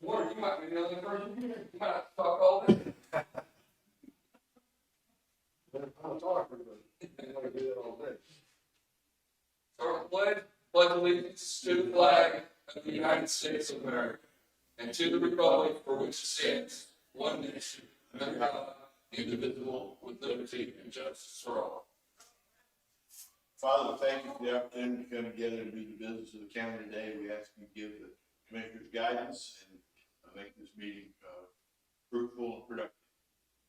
Warren, you might be the only person here. You might have to talk all day. I'm talking, but I'm gonna do it all day. Start the pledge. Pledge allegiance to the flag of the United States of America and to the republic for which it stands, one nation, under God, indivisible, with liberty and justice for all. Father, thank you for the opportunity to come together and do the business of the county today. We ask you to give the commissioners guidance and make this meeting fruitful and productive.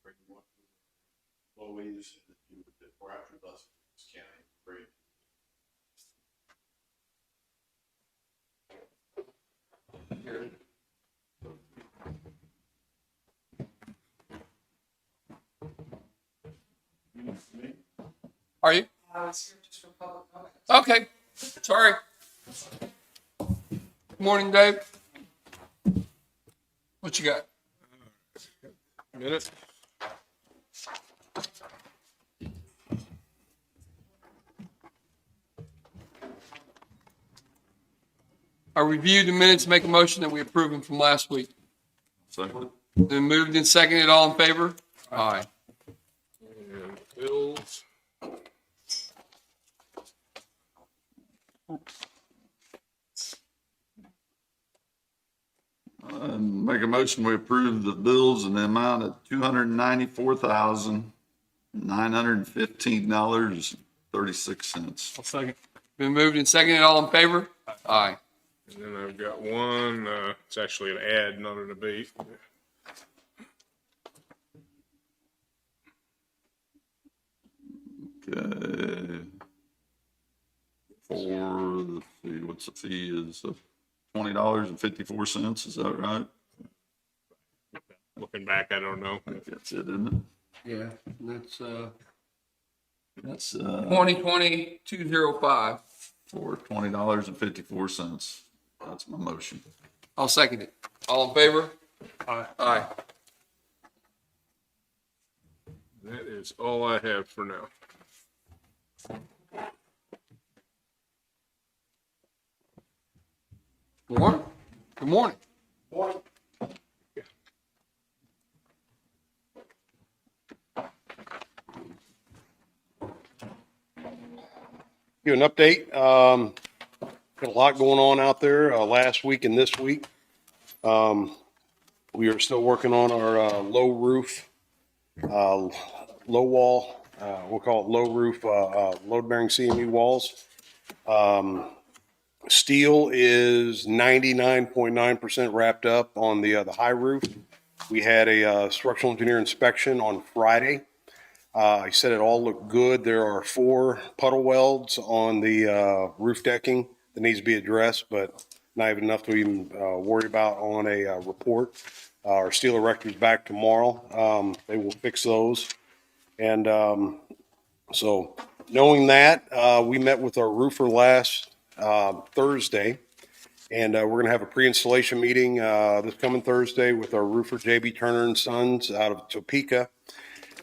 Bring you one employees and that you would pour out your blessing in this county. Pray. Are you? I was here just for public comment. Okay. Sorry. Good morning, Dave. What you got? Minute. I reviewed the minutes, make a motion that we approve them from last week. Second. Then moved and seconded, all in favor? Aye. And bills. Make a motion, we approve the bills in the amount of $294,915.36. I'll second. Been moved and seconded, all in favor? Aye. And then I've got one, it's actually an add, not an abate. Okay. Let's see, what's the fee is $20.54, is that right? Looking back, I don't know. I think that's it, isn't it? Yeah, That's, 2020-205. for $20.54. That's my motion. I'll second it. All in favor? Aye. Aye. That is all I have for now. Warren? Good morning. Give an update. Got a lot going on out there last week and this week. We are still working on our low roof, low wall, we'll call it low roof, load bearing CME walls. Steel is 99.9% wrapped up on the high roof. We had a structural engineer inspection on Friday. He said it all looked good. There are 4 puddle welds on the roof decking that needs to be addressed, but not even enough to even worry about on a report. Our steel erector's back tomorrow. They will fix those. And so knowing that, we met with our roofer last Thursday, and we're going to have a pre-installation meeting this coming Thursday with our roofer, JB Turner and Sons out of Topeka.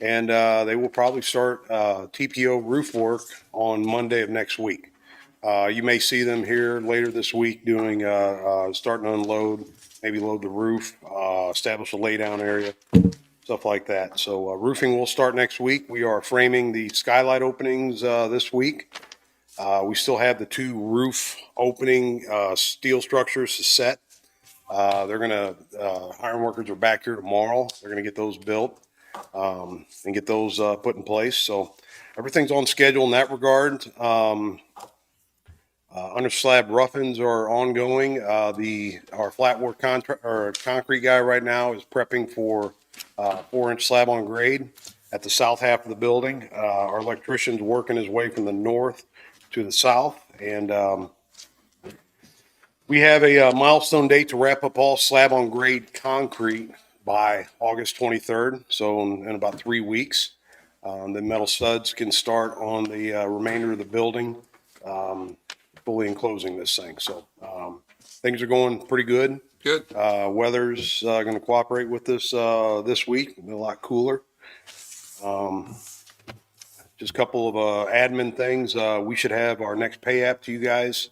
And they will probably start TPO roof work on Monday of next week. You may see them here later this week doing, starting to unload, maybe load the roof, establish a laydown area, stuff like that. So roofing will start next week. We are framing the skylight openings this week. We still have the 2 roof opening steel structures to set. They're going to, iron workers are back here tomorrow. They're going to get those built. And get those put in place. So everything's on schedule in that regard. Under slab roughings are ongoing. Our flat work concrete guy right now is prepping for 4-inch slab on grade at the south half of the building. Our electrician's working his way from the north to the south, and we have a milestone date to wrap up all slab on grade concrete by August 23rd, so in about 3 weeks. The metal studs can start on the remainder of the building, fully enclosing this thing. So things are going pretty good. Good. Weather's going to cooperate with this this week. It'll be a lot cooler. Just a couple of admin things. We should have our next pay app to you guys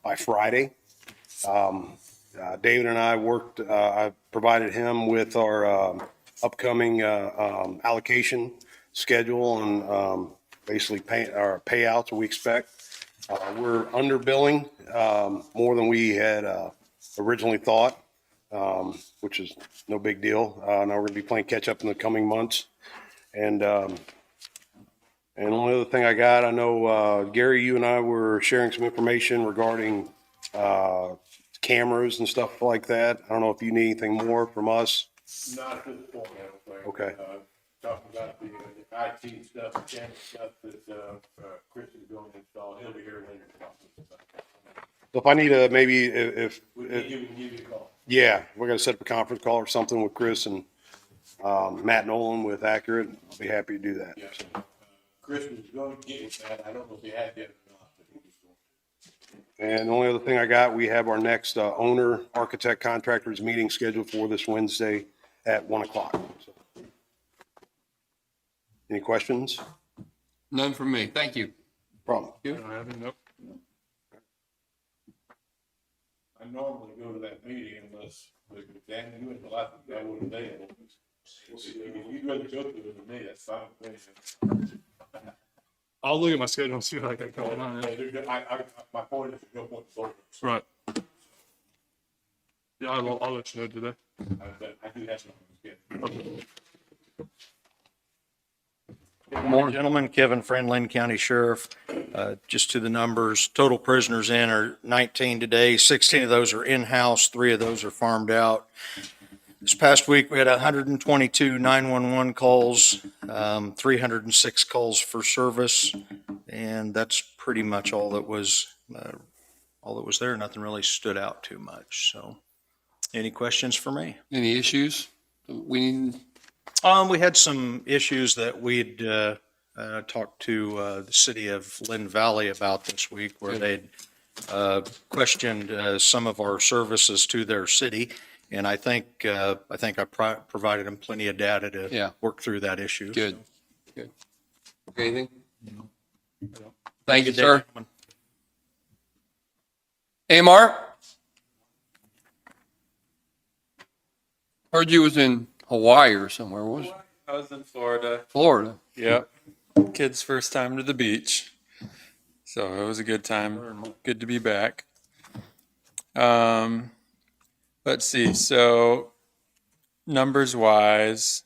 by Friday. David and I worked, I provided him with our upcoming allocation schedule and basically our payouts we expect. We're under billing more than we had originally thought, which is no big deal. Now we're going to be playing catch up in the coming months. And the only other thing I got, I know Gary, you and I were sharing some information regarding cameras and stuff like that. I don't know if you need anything more from us. Not at this point, I don't think. Okay. Talking about the IT stuff, the camera stuff that Chris is going to install, he'll be here later. So if I need to, maybe if We can give you a call. yeah, we're gonna set up a conference call or something with Chris and Matt Nolan with Accurate. I'll be happy to do that. Yeah. Chris was going to get with that. I don't know if he had yet or not, but he was going to. And the only other thing I got, we have our next owner, architect, contractors meeting scheduled for this Wednesday at 1:00. So, any questions? None from me. Thank you. Problem? I don't have any, nope. I normally go to that meeting unless, Dan, you and the last guy would have available. If you'd rather go to it than me, that's fine with me. I'll look at my schedule and see what I got going on. Yeah. My point is to go point forward. Right. Yeah, I'll let you know today. I do have something to get. Good morning, gentlemen. Kevin Friend, Linn County Sheriff. Just to the numbers, total prisoners in are 19 today. 16 of those are in-house, 3 of those are farmed out. This past week, we had 122 911 calls, 306 calls for service, and that's pretty much all that was there. Nothing really stood out too much. So, any questions for me? Any issues? We We had some issues that we'd talked to the city of Linn Valley about this week, where they'd questioned some of our services to their city, and I think I provided them plenty of data to work through that issue. Good. So. Good. Anything? Thank you, Good day, sir. gentlemen. AMR? Heard you was in Hawaii or somewhere. What was it? I was in Florida. Florida. Yep. Kids' first time to the beach. So it was a good time. Good to be back. Let's see. So numbers wise,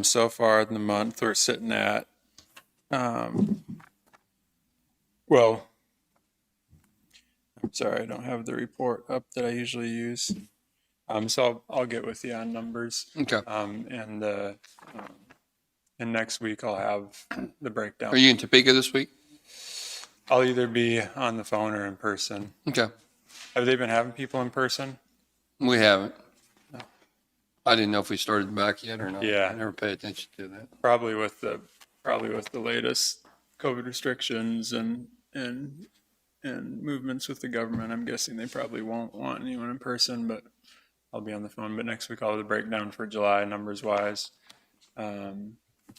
so far in the month we're sitting at, well, I'm sorry, I don't have the report up that I usually use. So I'll get with you on numbers. Okay. And next week I'll have the breakdown. Are you in Topeka this week? I'll either be on the phone or in person. Okay. Have they been having people in person? We haven't. I didn't know if we started back yet or not. Yeah. I never paid attention to that. Probably with the latest COVID restrictions and movements with the government. I'm guessing they probably won't want anyone in person, but I'll be on the phone. But next week I'll have the breakdown for July numbers wise.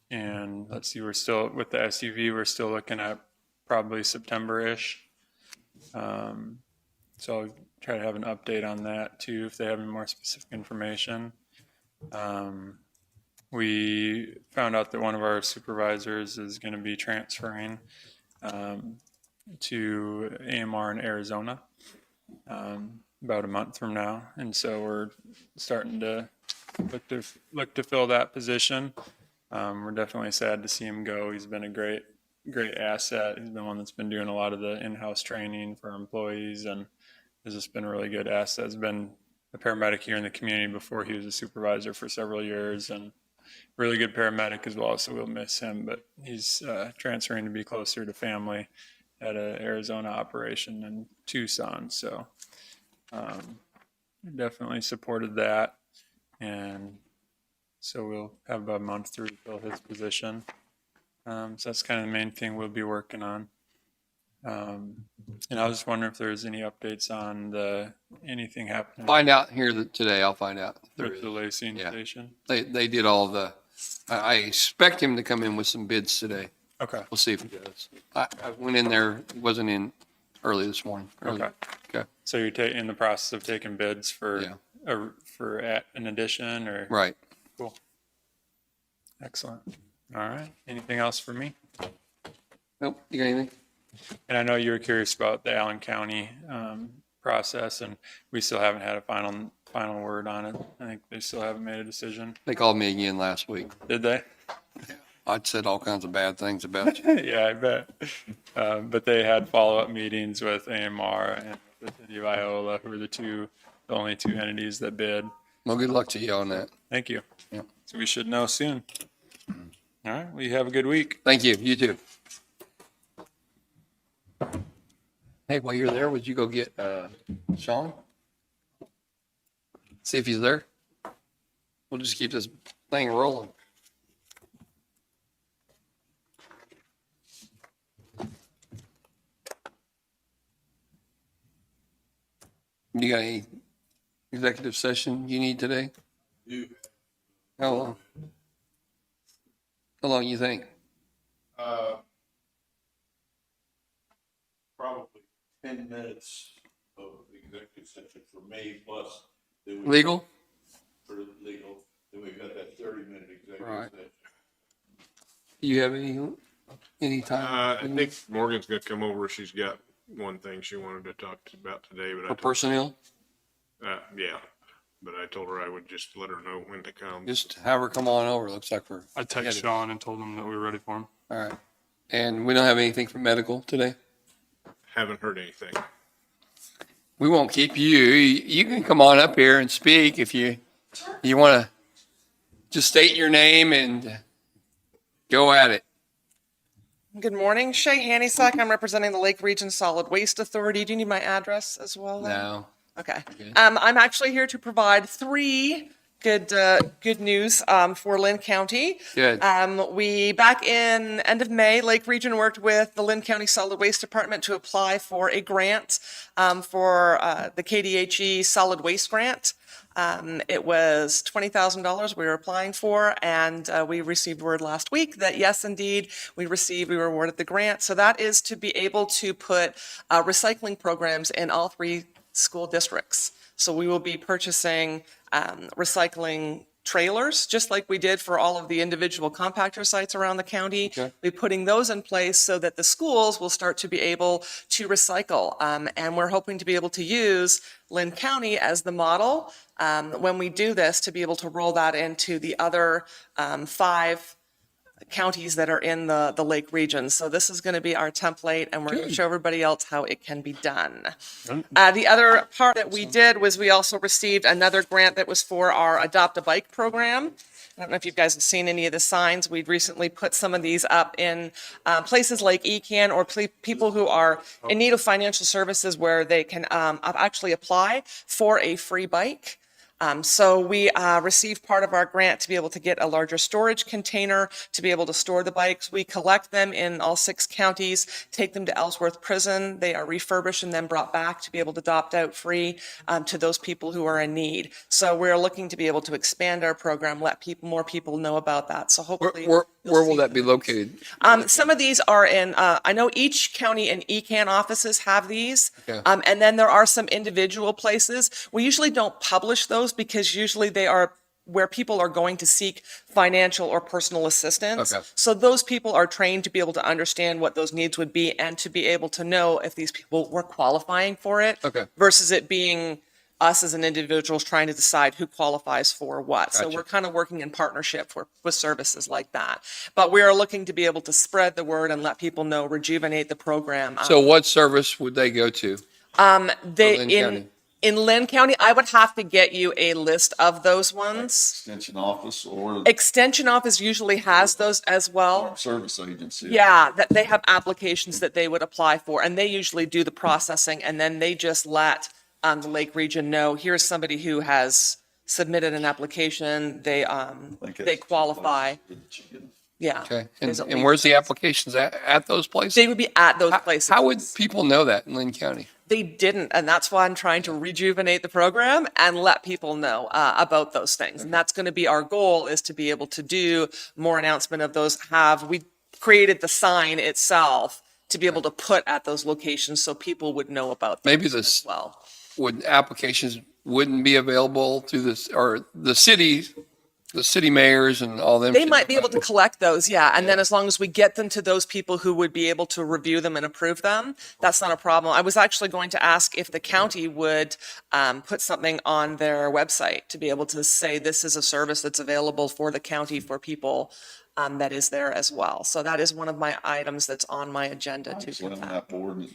And let's see, we're still with the SUV. We're still looking at probably September-ish. So I'll try to have an update on that too, if they have any more specific information. We found out that one of our supervisors is going to be transferring to AMR in Arizona about a month from now, and so we're starting to look to fill that position. We're definitely sad to see him go. He's been a great asset. He's been one that's been doing a lot of the in-house training for our employees, and has just been a really good asset. He's been a paramedic here in the community before he was a supervisor for several years, and really good paramedic as well, so we'll miss him. But he's transferring to be closer to family at an Arizona operation in Tucson. So definitely supported that. And so we'll have about a month to fill his position. So that's kind of the main thing we'll be working on. And I was just wondering if there's any updates on anything happening Find out here today. I'll find out. There with is. the Lacing Yeah. station. They did all the, I expect him to come in with some bids today. Okay. We'll see if he does. I went in there, he wasn't in early this morning. Okay. Okay. So you're in the process of taking bids for, Yeah. an addition or? Right. Cool. Excellent. All right. Anything else for me? Nope. You got anything? And I know you were curious about the Allen County process, and we still haven't had a final word on it. I think they still haven't made a decision. They called me again last week. Did they? I'd said all kinds of bad things about you. Yeah, I bet. But they had follow-up meetings with AMR and the city of Iola, who were the only two entities that bid. Well, good luck to you on that. Thank you. Yeah. So we should know soon. All right. Well, you have a good week. Thank you. You too. Hey, while you're there, would you go get Sean? See if he's there. We'll just keep this thing rolling. You got any executive session you need today? Do, How long? How long you think? probably 10 minutes of executive session for me, plus. then we- Legal? For legal, then we've got that 30-minute executive Right. session. Do you have any time? I think Morgan's gonna come over. She's got one thing she wanted to talk about today, but For personnel? yeah. But I told her I would just let her know when to come. Just have her come on over. Looks like we're, I texted Sean and told him that we were ready for him. all right. And we don't have anything for medical today? Haven't heard anything. We won't keep you. You can come on up here and speak if you want to just state your name and go at it. Good morning, Shay Hannisack. I'm representing the Lake Region Solid Waste Authority. Do you need my address as well? No. Okay. Okay. I'm actually here to provide three good news for Linn County. Good. We, back in end of May, Lake Region worked with the Linn County Solid Waste Department to apply for a grant for the KDHE Solid Waste Grant. It was $20,000 we were applying for, and we received word last week that yes, indeed, we were awarded the grant. So that is to be able to put recycling programs in all three school districts. So we will be purchasing recycling trailers, just like we did for all of the individual compactor sites around the county. Okay. We're putting those in place so that the schools will start to be able to recycle. And we're hoping to be able to use Linn County as the model when we do this, to be able to roll that into the other 5 counties that are in the Lake region. So this is going to be our template, and we're going to show everybody else how it can be done. The other part that we did was we also received another grant that was for our Adopt a Bike program. I don't know if you guys have seen any of the signs. We've recently put some of these up in places like ECAN, or people who are in need of financial services where they can actually apply for a free bike. So we received part of our grant to be able to get a larger storage container to be able to store the bikes. We collect them in all 6 counties, take them to Ellsworth Prison. They are refurbished and then brought back to be able to adopt out free to those people who are in need. So we're looking to be able to expand our program, let more people know about that. So hopefully. Where you'll will see that be located? some of these are in, I know each county and ECAN offices have these. Okay. And then there are some individual places. We usually don't publish those because usually they are where people are going to seek financial or personal assistance. Okay. So those people are trained to be able to understand what those needs would be and to be able to know if these people were qualifying for it. Okay. Versus it being us as an individuals trying to decide who qualifies for what. So Gotcha. we're kind of working in partnership with services like that. But we are looking to be able to spread the word and let people know, rejuvenate the program. So what service would they go to? Linn County. In Linn County, I would have to get you a list of those ones. Extension office or Extension office usually has those as well. service agency. Yeah, that they have applications that they would apply for, and they usually do the processing, and then they just let the Lake region know, here's somebody who has submitted an application, they qualify. Yeah. Okay. There's And, at and least- where's the applications at those places? They would be at those places. How would people know that in Linn County? They didn't, and that's why I'm trying to rejuvenate the program and let people know about those things. And that's going to be our goal, is to be able to do more announcement of those. We created the sign itself to be able to put at those locations so people would know about Maybe those this as well. would applications wouldn't be available through this, or the city mayors and all them. They should might be know able about to collect those, yeah, and then as long as we get them to those people who would be able to review them and approve them, that's not a problem. I was actually going to ask if the county would put something on their website to be able to say this is a service that's available for the county for people that is there as well. So that is one of my items that's on my agenda to Actually, put on that. that board, and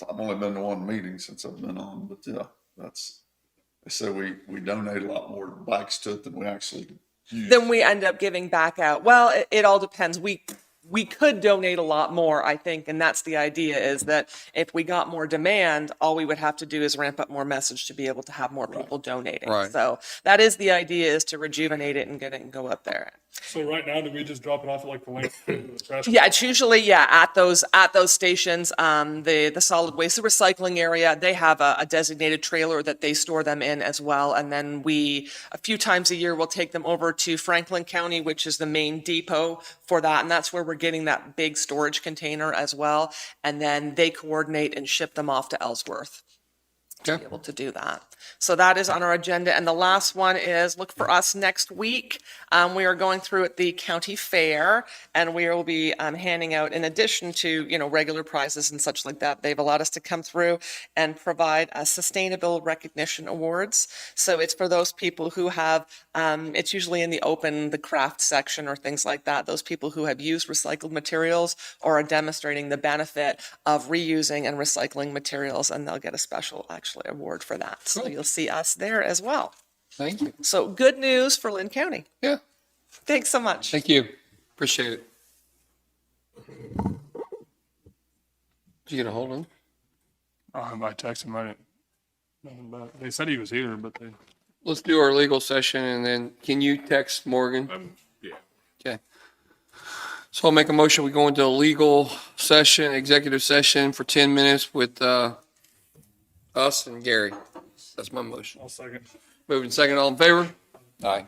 I've only been to one meeting since I've been on, but yeah, they say we donate a lot more bikes to it than we actually use. Then we end up giving back out. Well, it all depends. We could donate a lot more, I think, and that's the idea is that if we got more demand, all we would have to do is ramp up more message to be able to have more people donating. Right. So that is the idea, is to rejuvenate it and get it and go up there. So right now, do we just drop it off at like the lake? The trash? Yeah, it's usually, at those stations, the solid waste, the recycling area, they have a designated trailer that they store them in as well. And then a few times a year, we'll take them over to Franklin County, which is the main depot for that. And that's where we're getting that big storage container as well. And then they coordinate and ship them off to Ellsworth to Okay. be able to do that. So that is on our agenda. And the last one is look for us next week. We are going through at the county fair, and we will be handing out, in addition to, regular prizes and such like that, they've allowed us to come through and provide sustainable recognition awards. So it's for those people who have, it's usually in the open, the craft section or things like that, those people who have used recycled materials or are demonstrating the benefit of reusing and recycling materials, and they'll get a special, actually, award for that. So you'll see us there as well. Thank you. So good news for Linn County. Yeah. Thanks so much. Thank you. Appreciate it. Did you get a hold of him? I texted him. I didn't. Nothing back. They said he was here, but they. Let's do our legal session, and then can you text Morgan? Yeah. Okay. So I'll make a motion. We go into a legal session, executive session for 10 minutes with us and Gary. That's my motion. I'll second. Moving second, all in favor? Aye.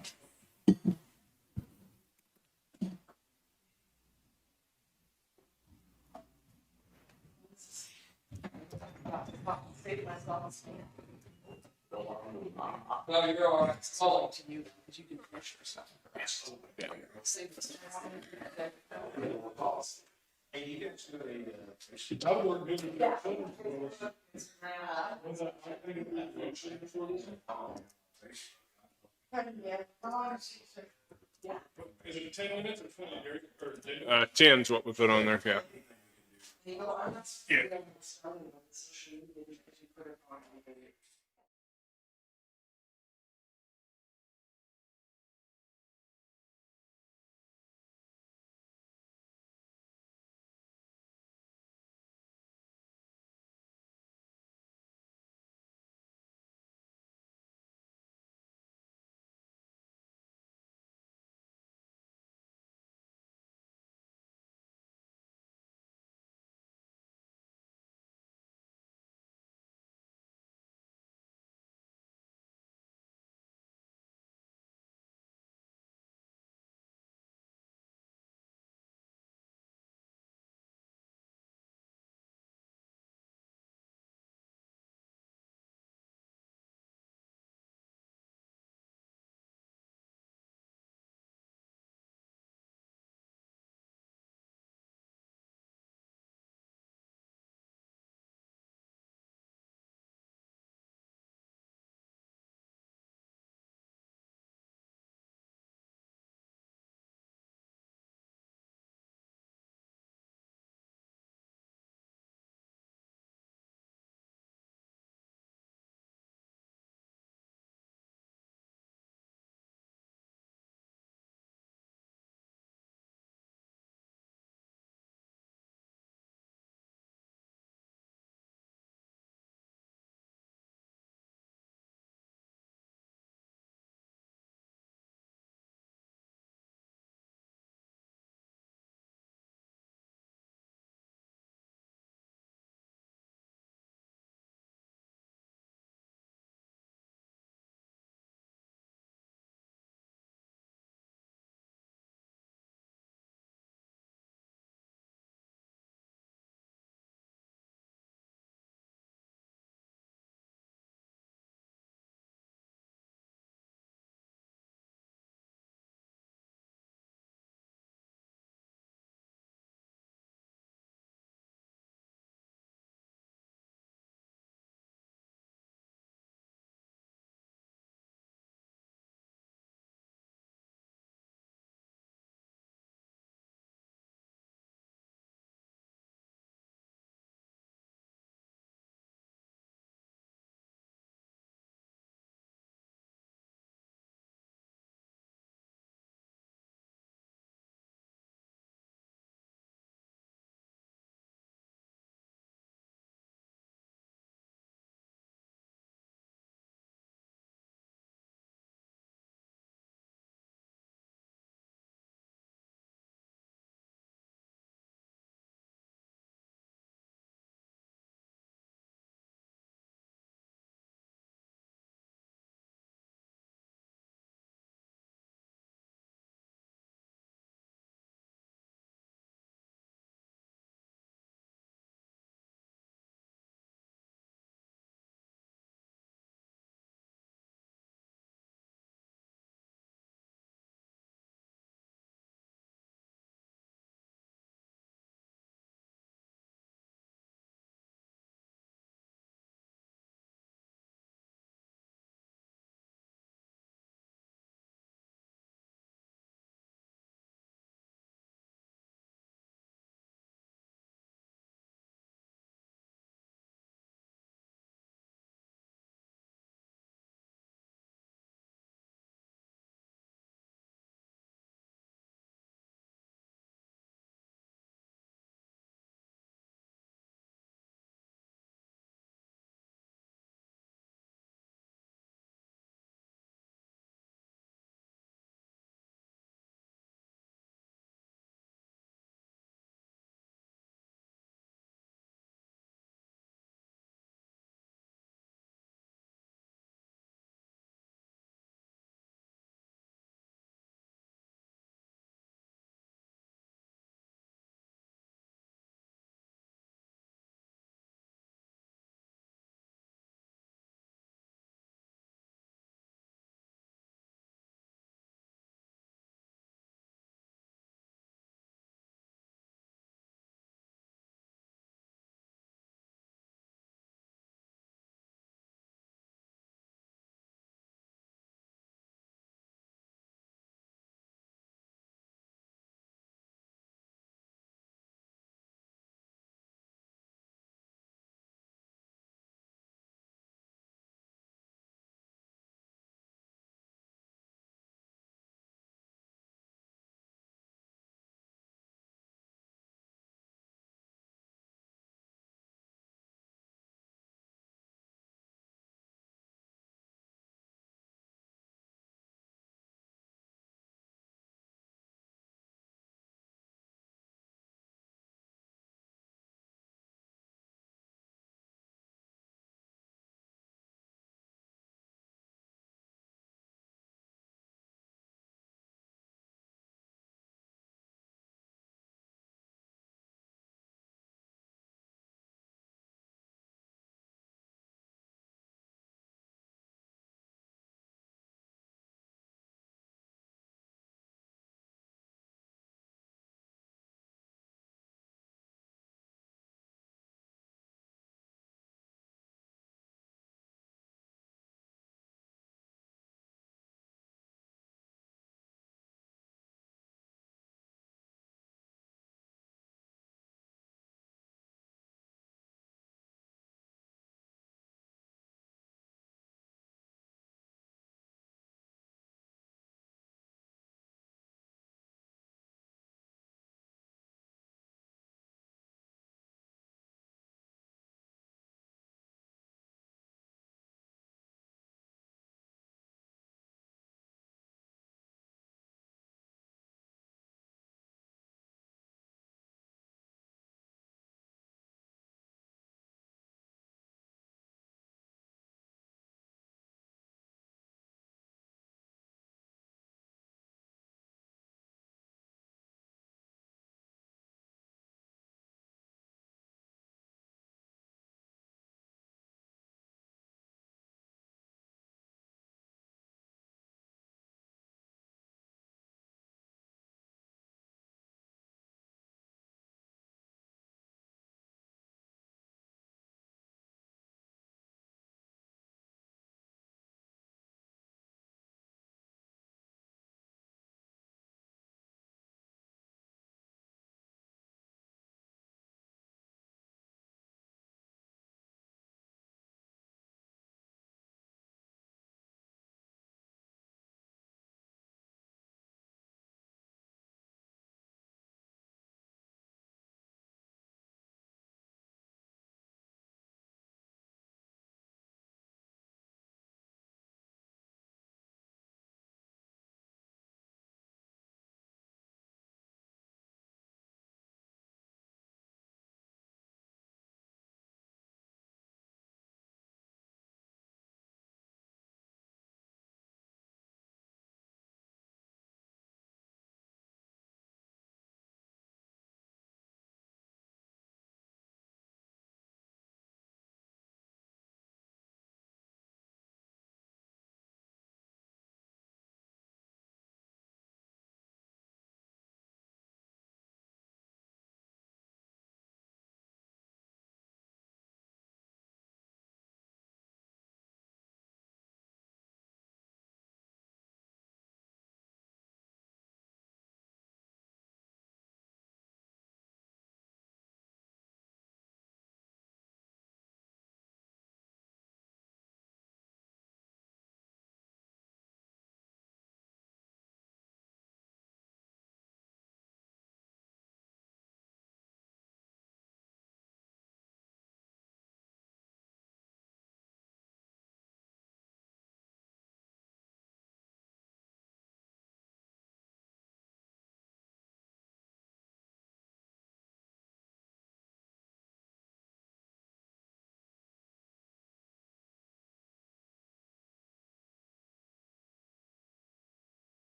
No, you're all right. Oh, That would work good. Is it 10 minutes or 20? Or 10's what we put on there, yeah. Yeah.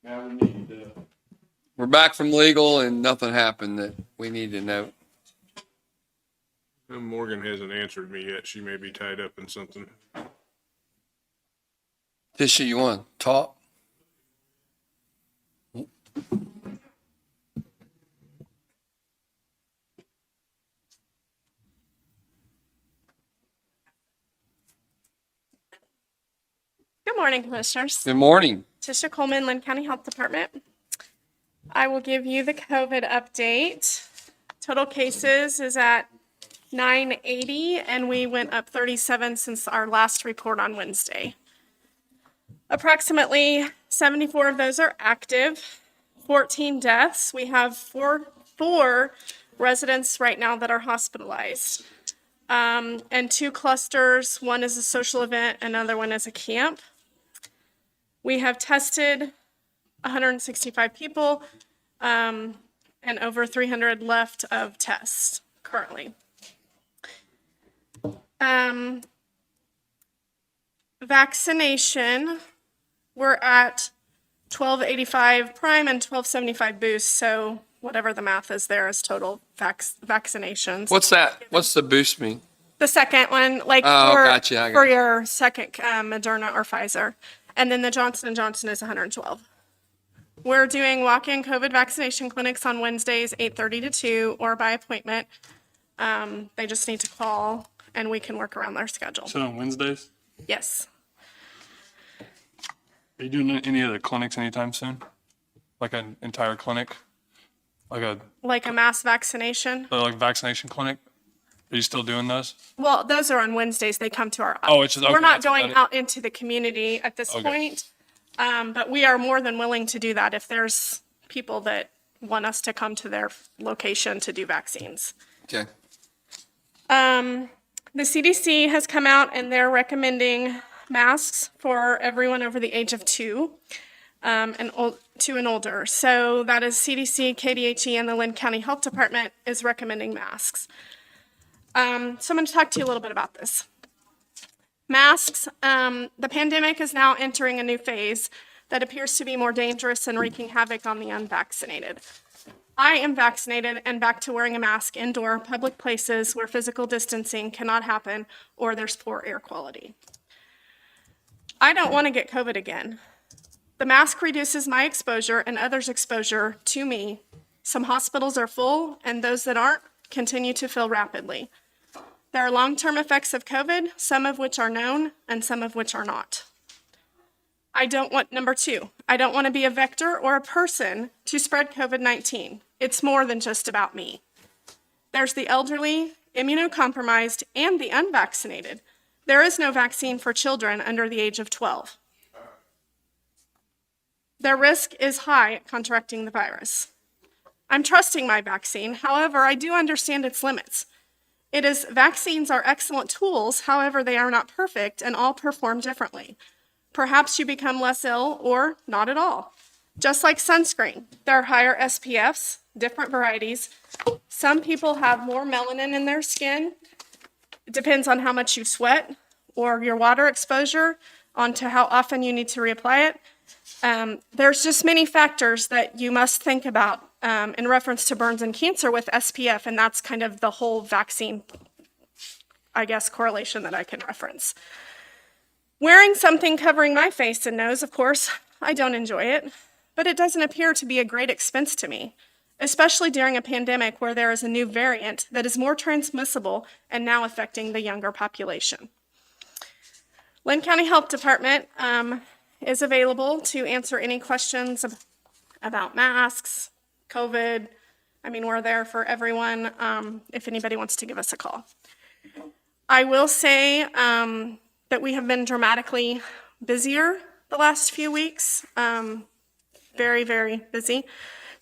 Now we need, We're back from legal and nothing happened that we need to know. Morgan hasn't answered me yet. She may be tied up in something. Tisha, you want to talk? Good morning, Commissioners. Good morning. Tisha Coleman, Linn County Health Department. I will give you the COVID update. Total cases is at 980, and we went up 37 since our last report on Wednesday. Approximately 74 of those are active, 14 deaths. We have four residents right now that are hospitalized. And 2 clusters, one is a social event, another one is a camp. We have tested 165 people, and over 300 left of tests currently. Vaccination, we're at 1285 prime and 1275 boost, so whatever the math is there is total vaccinations. What's that? What's the boost mean? The second one, like Oh, for, gotcha, I for gotcha. your second Moderna or Pfizer. And then the Johnson & Johnson is 112. We're doing walk-in COVID vaccination clinics on Wednesdays, 8:30 to 2, or by appointment. They just need to call, and we can work around their schedule. So on Wednesdays, Yes. are you doing any of the clinics anytime soon? Like an entire clinic? Like a Mass vaccination. like vaccination clinic? Are you still doing those? Well, those are on Wednesdays. They come to our office. Oh, it's just, okay, We're not that's about going it. out into the community at this Okay. point. But we are more than willing to do that if there's people that want us to come to their location to do vaccines. Okay. The CDC has come out and they're recommending masks for everyone over the age of 2 and 2 and older. So that is CDC, KDHE, and the Linn County Health Department is recommending masks. So I'm going to talk to you a little bit about this. Masks, the pandemic is now entering a new phase that appears to be more dangerous and wreaking havoc on the unvaccinated. I am vaccinated and back to wearing a mask indoor public places where physical distancing cannot happen or there's poor air quality. I don't want to get COVID again. The mask reduces my exposure and others' exposure to me. Some hospitals are full and those that aren't continue to fill rapidly. There are long-term effects of COVID, some of which are known and some of which are not. Number 2, I don't want to be a vector or a person to spread COVID-19. It's more than just about me. There's the elderly, immunocompromised, and the unvaccinated. There is no vaccine for children under the age of 12. Their risk is high at contracting the virus. I'm trusting my vaccine, however, I do understand its limits. Vaccines are excellent tools, however, they are not perfect and all perform differently. Perhaps you become less ill or not at all. Just like sunscreen, there are higher SPFs, different varieties. Some people have more melanin in their skin. It depends on how much you sweat or your water exposure, onto how often you need to reapply it. There's just many factors that you must think about in reference to burns and cancer with SPF, and that's kind of the whole vaccine, I guess, correlation that I can reference. Wearing something covering my face and nose, of course, I don't enjoy it, but it doesn't appear to be a great expense to me, especially during a pandemic where there is a new variant that is more transmissible and now affecting the younger population. Linn County Health Department is available to answer any questions about masks, COVID. I mean, we're there for everyone if anybody wants to give us a call. I will say that we have been dramatically busier the last few weeks, very, very busy.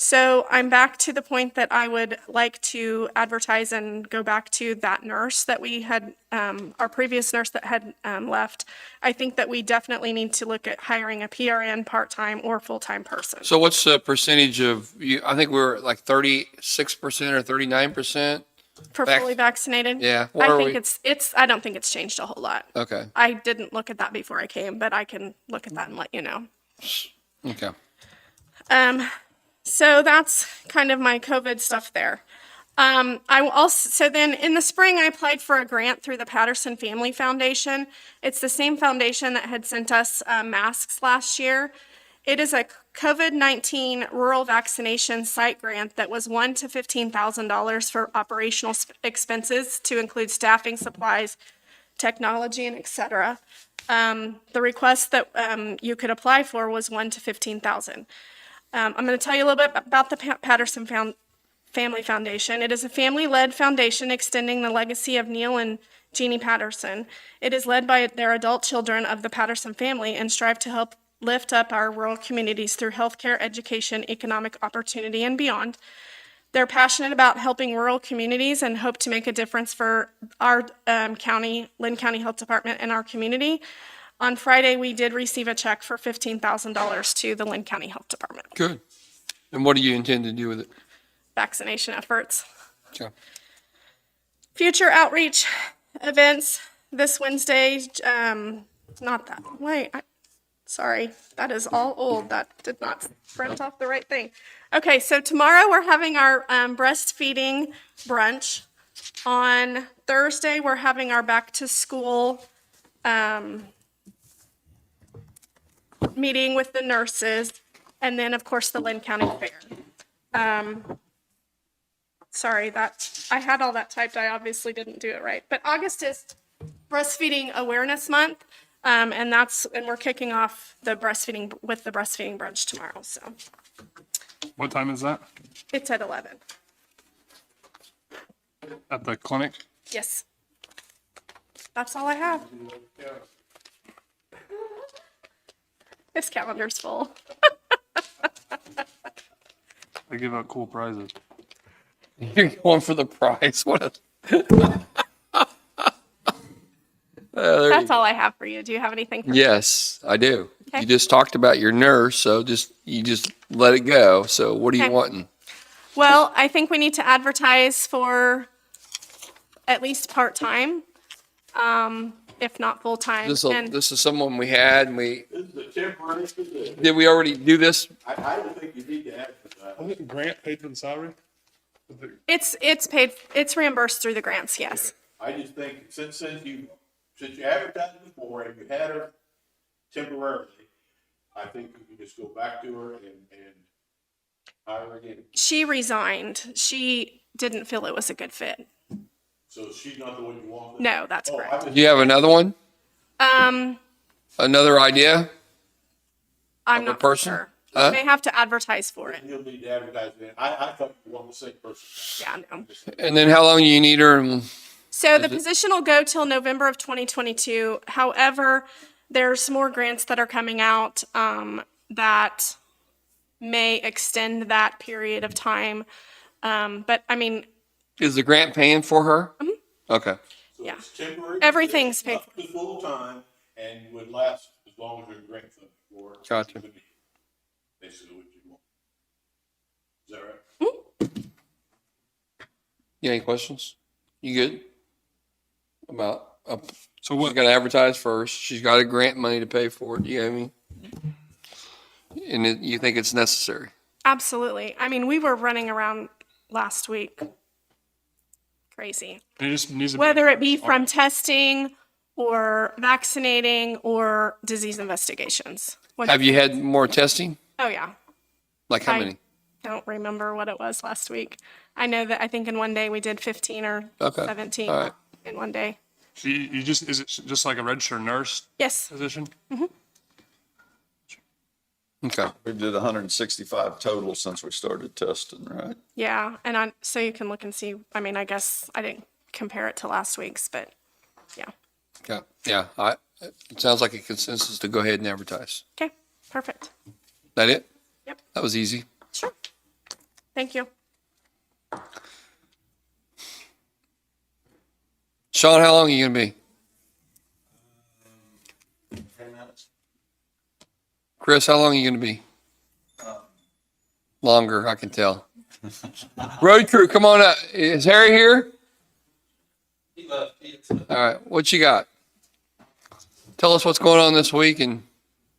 So I'm back to the point that I would like to advertise and go back to that nurse that we had, our previous nurse that had left. I think that we definitely need to look at hiring a PRN part-time or full-time person. So what's the percentage of you? I think we're like 36% or 39%. For fully vaccinated? Yeah. What I are think we? it's, I don't think it's changed a whole lot. Okay. I didn't look at that before I came, but I can look at that and let you know. Okay. So that's kind of my COVID stuff there. I will also, so then in the spring, I applied for a grant through the Patterson Family Foundation. It's the same foundation that had sent us masks last year. It is a COVID-19 rural vaccination site grant that was $1,000 to $15,000 for operational expenses to include staffing, supplies, technology, and et cetera. The request that you could apply for was $1,000 to $15,000. I'm going to tell you a little bit about the Patterson Family Foundation. It is a family-led foundation extending the legacy of Neil and Jeannie Patterson. It is led by their adult children of the Patterson family and strive to help lift up our rural communities through healthcare, education, economic opportunity, and beyond. They're passionate about helping rural communities and hope to make a difference for our Linn County Health Department and our community. On Friday, we did receive a check for $15,000 to the Linn County Health Department. Good. And what do you intend to do with it? Vaccination efforts. Okay. Future outreach events this Wednesday, not that, sorry, that is all old. That did not print off the right thing. Okay, so tomorrow we're having our breastfeeding brunch. On Thursday, we're having our back to school meeting with the nurses, and then of course the Linn County Fair. Sorry, that I had all that typed. I obviously didn't do it right. But August is Breastfeeding Awareness Month, and we're kicking off the breastfeeding brunch tomorrow. So What time is that? it's at 11. At the clinic? Yes, that's all I have. This calendar's full. They give out cool prizes. You're going for the prize. What a. That's all I have for you. Do you have anything? For Yes, I do. Okay. You just talked about your nurse, so you just let it go. So what are you Okay. wanting? Well, I think we need to advertise for at least part-time, if not full-time. And This is someone we had, and This is a temporary position. did we already do this? I don't think you need to advertise. Wasn't Grant paid for the salary? it's paid, it's reimbursed through the grants, yes. I just think since you advertised before and you had her temporarily, I think you can just go back to her and hire her again. She resigned. She didn't feel it was a good fit. So she's not the one you want? No, that's Oh, I correct. was- Do you have another one? Um, Another idea? I'm Of a not person? sure. Huh? You may have to advertise for it. You'll need to advertise it. I thought you wanted the same person. Yeah, no. And then how long do you need her? And So the position will go till November of 2022. However, there's more grants that are coming out that may extend that period of time. But I mean, is the grant paying for her? Okay. So Yeah. it's temporary. Everything's paid Up to full time and would last as long as your grant funding for. Gotcha. Basically what you want. Is that right? You any questions? You good? About, So she's what, got to advertise first. She's got a grant money to pay for it. You know what I mean? And you think it's necessary? absolutely. I mean, we were running around last week. Crazy. it just needs to be. Whether it be from testing or vaccinating or disease investigations. Have you had more testing? Oh, yeah. Like how I- many? Don't remember what it was last week. I know that I think in one day we did 15 or Okay. 17 All right. in one day. You just, is it just like a registered nurse Yes. position? Okay. We did 165 total since we started testing, right? Yeah. And so you can look and see. I mean, I guess I didn't compare it to last week's, but yeah. Okay. Yeah. It sounds like a consensus to go ahead and advertise. Okay. Perfect. That it? Yep. That was easy. Sure. Thank you. Sean, how long are you gonna be? 10 minutes. Chris, how long are you gonna be? Longer, I can tell. Road crew, come on up. Is Harry here? He left. All right, what you got? Tell us what's going on this week and,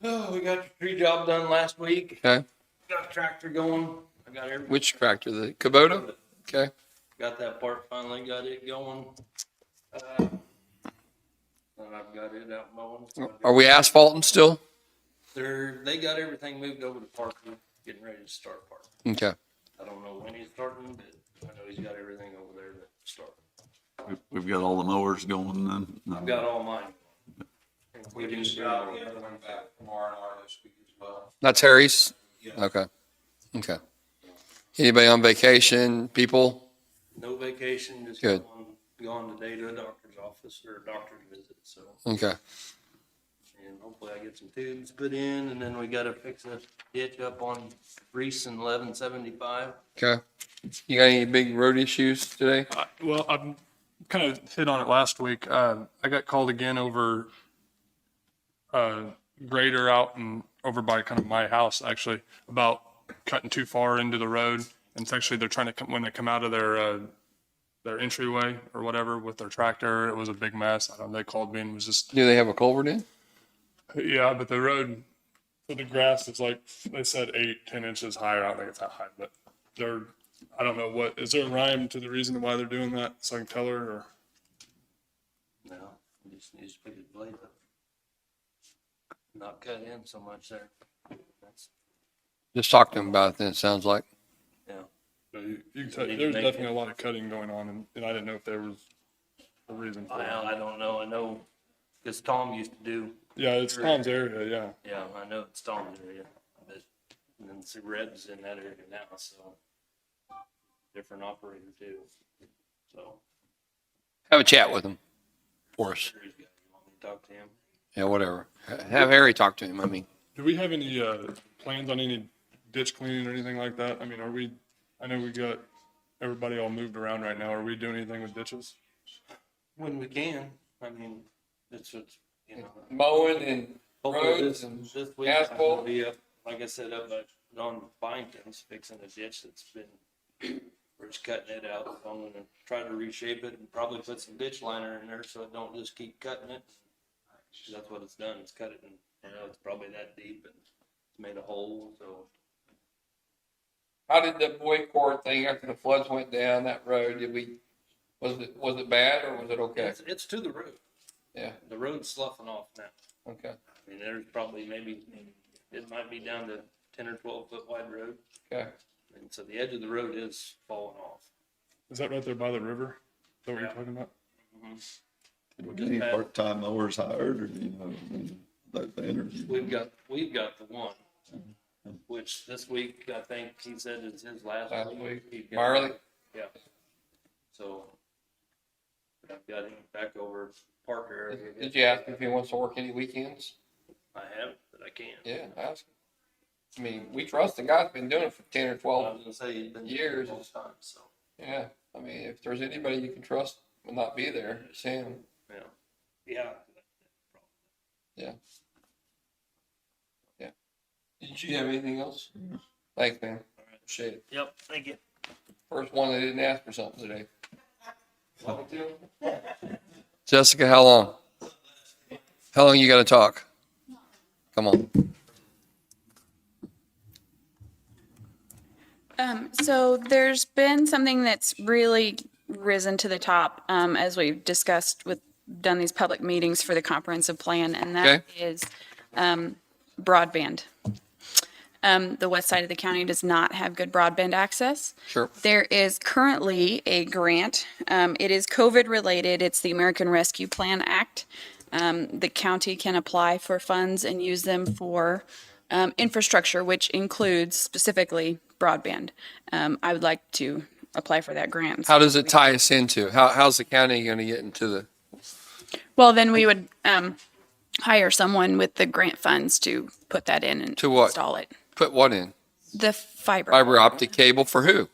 Oh, we got the tree job done last week. okay, Got the tractor going. I got everything. which tractor, the Kubota? Okay, Got that part finally got it going. And I've got it out mowing. are we asphalting still? They got everything moved over to Parker, getting ready to start Parker. Okay, I don't know when he's starting, but I know he's got everything over there to start. We've got all the mowers going then. I've got all mine. We can stop the other one back from R&R this week as well. that's Harry's? Yeah. Okay, okay. Anybody on vacation, people? No vacation, just Good. gone today to a doctor's office or a doctor's visit, so. Okay, And hopefully I get some tubes put in, and then we gotta fix a ditch up on Reese and 1175. okay. You got any big road issues today? Well, I've kind of hit on it last week. I got called again over grader out and over by kind of my house actually about cutting too far into the road. And it's actually, they're trying to come, when they come out of their entryway or whatever with their tractor, it was a big mess. I don't know, they called me and was just, Do they have a culvert in? yeah, but the road for the grass is like, they said 8-10 inches higher. I don't think it's that high, but they're, I don't know what, is there a rhyme to the reason why they're doing that? So I can tell her or? No, we just need to put his blade up. Not cut in so much there. That's, Just talk to them about it then, it sounds like. yeah. You can tell, Need to there's make definitely it. a lot of cutting going on and I didn't know if there was a reason for it. Well, I don't know. I know, because Tom used to do, Yeah, it's Tom's area, yeah. yeah, I know it's Tom's area, but, and then see Red's in that area now, so. Different operator too, so. Have a chat with them for us. Sure he's got, you want me to talk to him? Yeah, whatever. Have Harry talk to him, I mean. Do we have any, plans on any ditch cleaning or anything like that? I mean, are we, I know we got everybody all moved around right now. Are we doing anything with ditches? When we can, I mean, it's, you know. Mowing and Hopefully roads this, and this week I'm gonna asphalt. be up, like I said, up at, on Byington's fixing a ditch that's been, we're just cutting it out. I'm gonna try to reshape it and probably put some ditch liner in there so it don't just keep cutting it. That's what it's done, it's cut it and, you know, it's probably that deep and it's made a hole, so. How did the boy court thing after the floods went down that road? Was it bad or was it okay? It's to the road. Yeah, The road's sloughing off now. okay, I mean, there's probably maybe, it might be down to 10 or 12 foot wide road. okay. And so the edge of the road is falling off. Is that right there by the river? Is that what you're Yeah. talking about? Did we get any part-time mowers hired or, you know, the interview? We've got the one, which this week, I think he said is his last week. He's got- Marley? Yeah. So I've got him back over Parker area. Did you ask him if he wants to work any weekends? I have, but I can't. Yeah, ask him. I mean, we trust the guy's been doing it for 10 or I 12 was gonna say, he's been years. all the time, so, Yeah, I mean, if there's anybody you can trust will not be there, it's him. yeah. Yeah. Yeah. Yeah. Did you have anything else? Thanks, man. Appreciate it. Yep, thank you. First one that didn't ask for something today. Jessica, how long? How long you gotta talk? Come on. So there's been something that's really risen to the top, as we've discussed done these public meetings for the comprehensive plan, and that is, broadband. The west side of the county does not have good broadband access. Sure. There is currently a grant. It is COVID related. It's the American Rescue Plan Act. The county can apply for funds and use them for infrastructure, which includes specifically broadband. I would like to apply for that grant. How does it tie us into? How's the county gonna get into the, Well, then we would hire someone with the grant funds to put that in and To what? install it. put what in? The fiber. Fiber optic cable for who?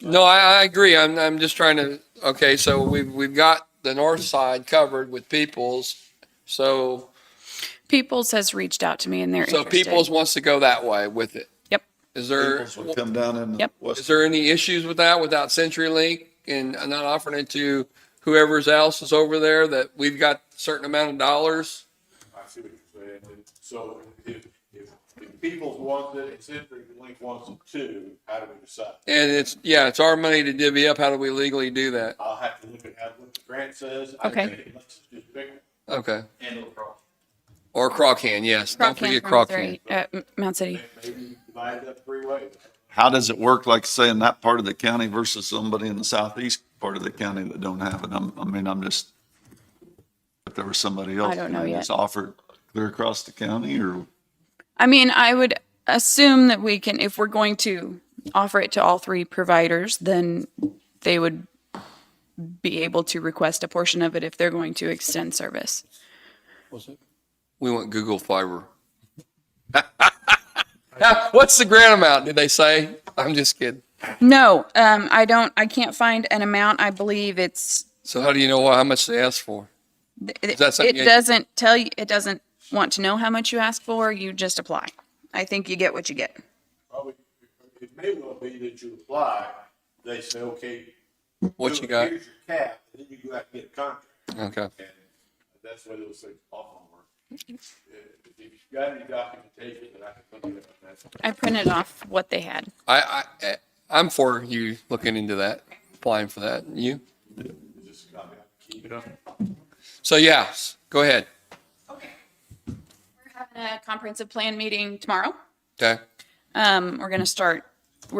No, I agree. I'm just trying to, okay, so we've got the north side covered with Peoples. So, Peoples has reached out to me and they're interested. Peoples wants to go that way with it. Yep. Is there, Peoples would come down in the Yep. west. is there any issues with that without CenturyLink and not offering it to whoever else is over there that we've got a certain amount of dollars? I see what you're saying. And so if Peoples wants it and CenturyLink wants it too, how do we decide? And it's our money to divvy up. How do we legally do that? I'll have to look at what the grant says. Okay. I think let's just pick it Okay. and it'll cross. Or Crocan, yes. Don't forget Crocan. Mount City. Maybe divide it up 3 ways. How does it work, like say in that part of the county versus somebody in the southeast part of the county that don't have it? I'm just, if there was somebody else. I don't know yet. It's offered clear across the county or? I mean, I would assume that we can, if we're going to offer it to all 3 providers, then they would be able to request a portion of it if they're going to extend service. We want Google Fiber. What's the grant amount, did they say? I'm just kidding. No, I can't find an amount. I believe it's, So how do you know how much they asked for? that something it you- doesn't tell you, it doesn't want to know how much you ask for. You just apply. I think you get what you get. Probably, it may well be that you apply, they say, okay. What you got? Here's your cap, and then you go out and get a contract. Okay. And that's the way those things often work. If you've got any documentation that I can look at on that. I printed off what they had. I'm for you looking into that, applying for that. You? Just copy it. Yeah. So yes, go ahead. Okay. We're having a comprehensive plan meeting tomorrow. Okay. We're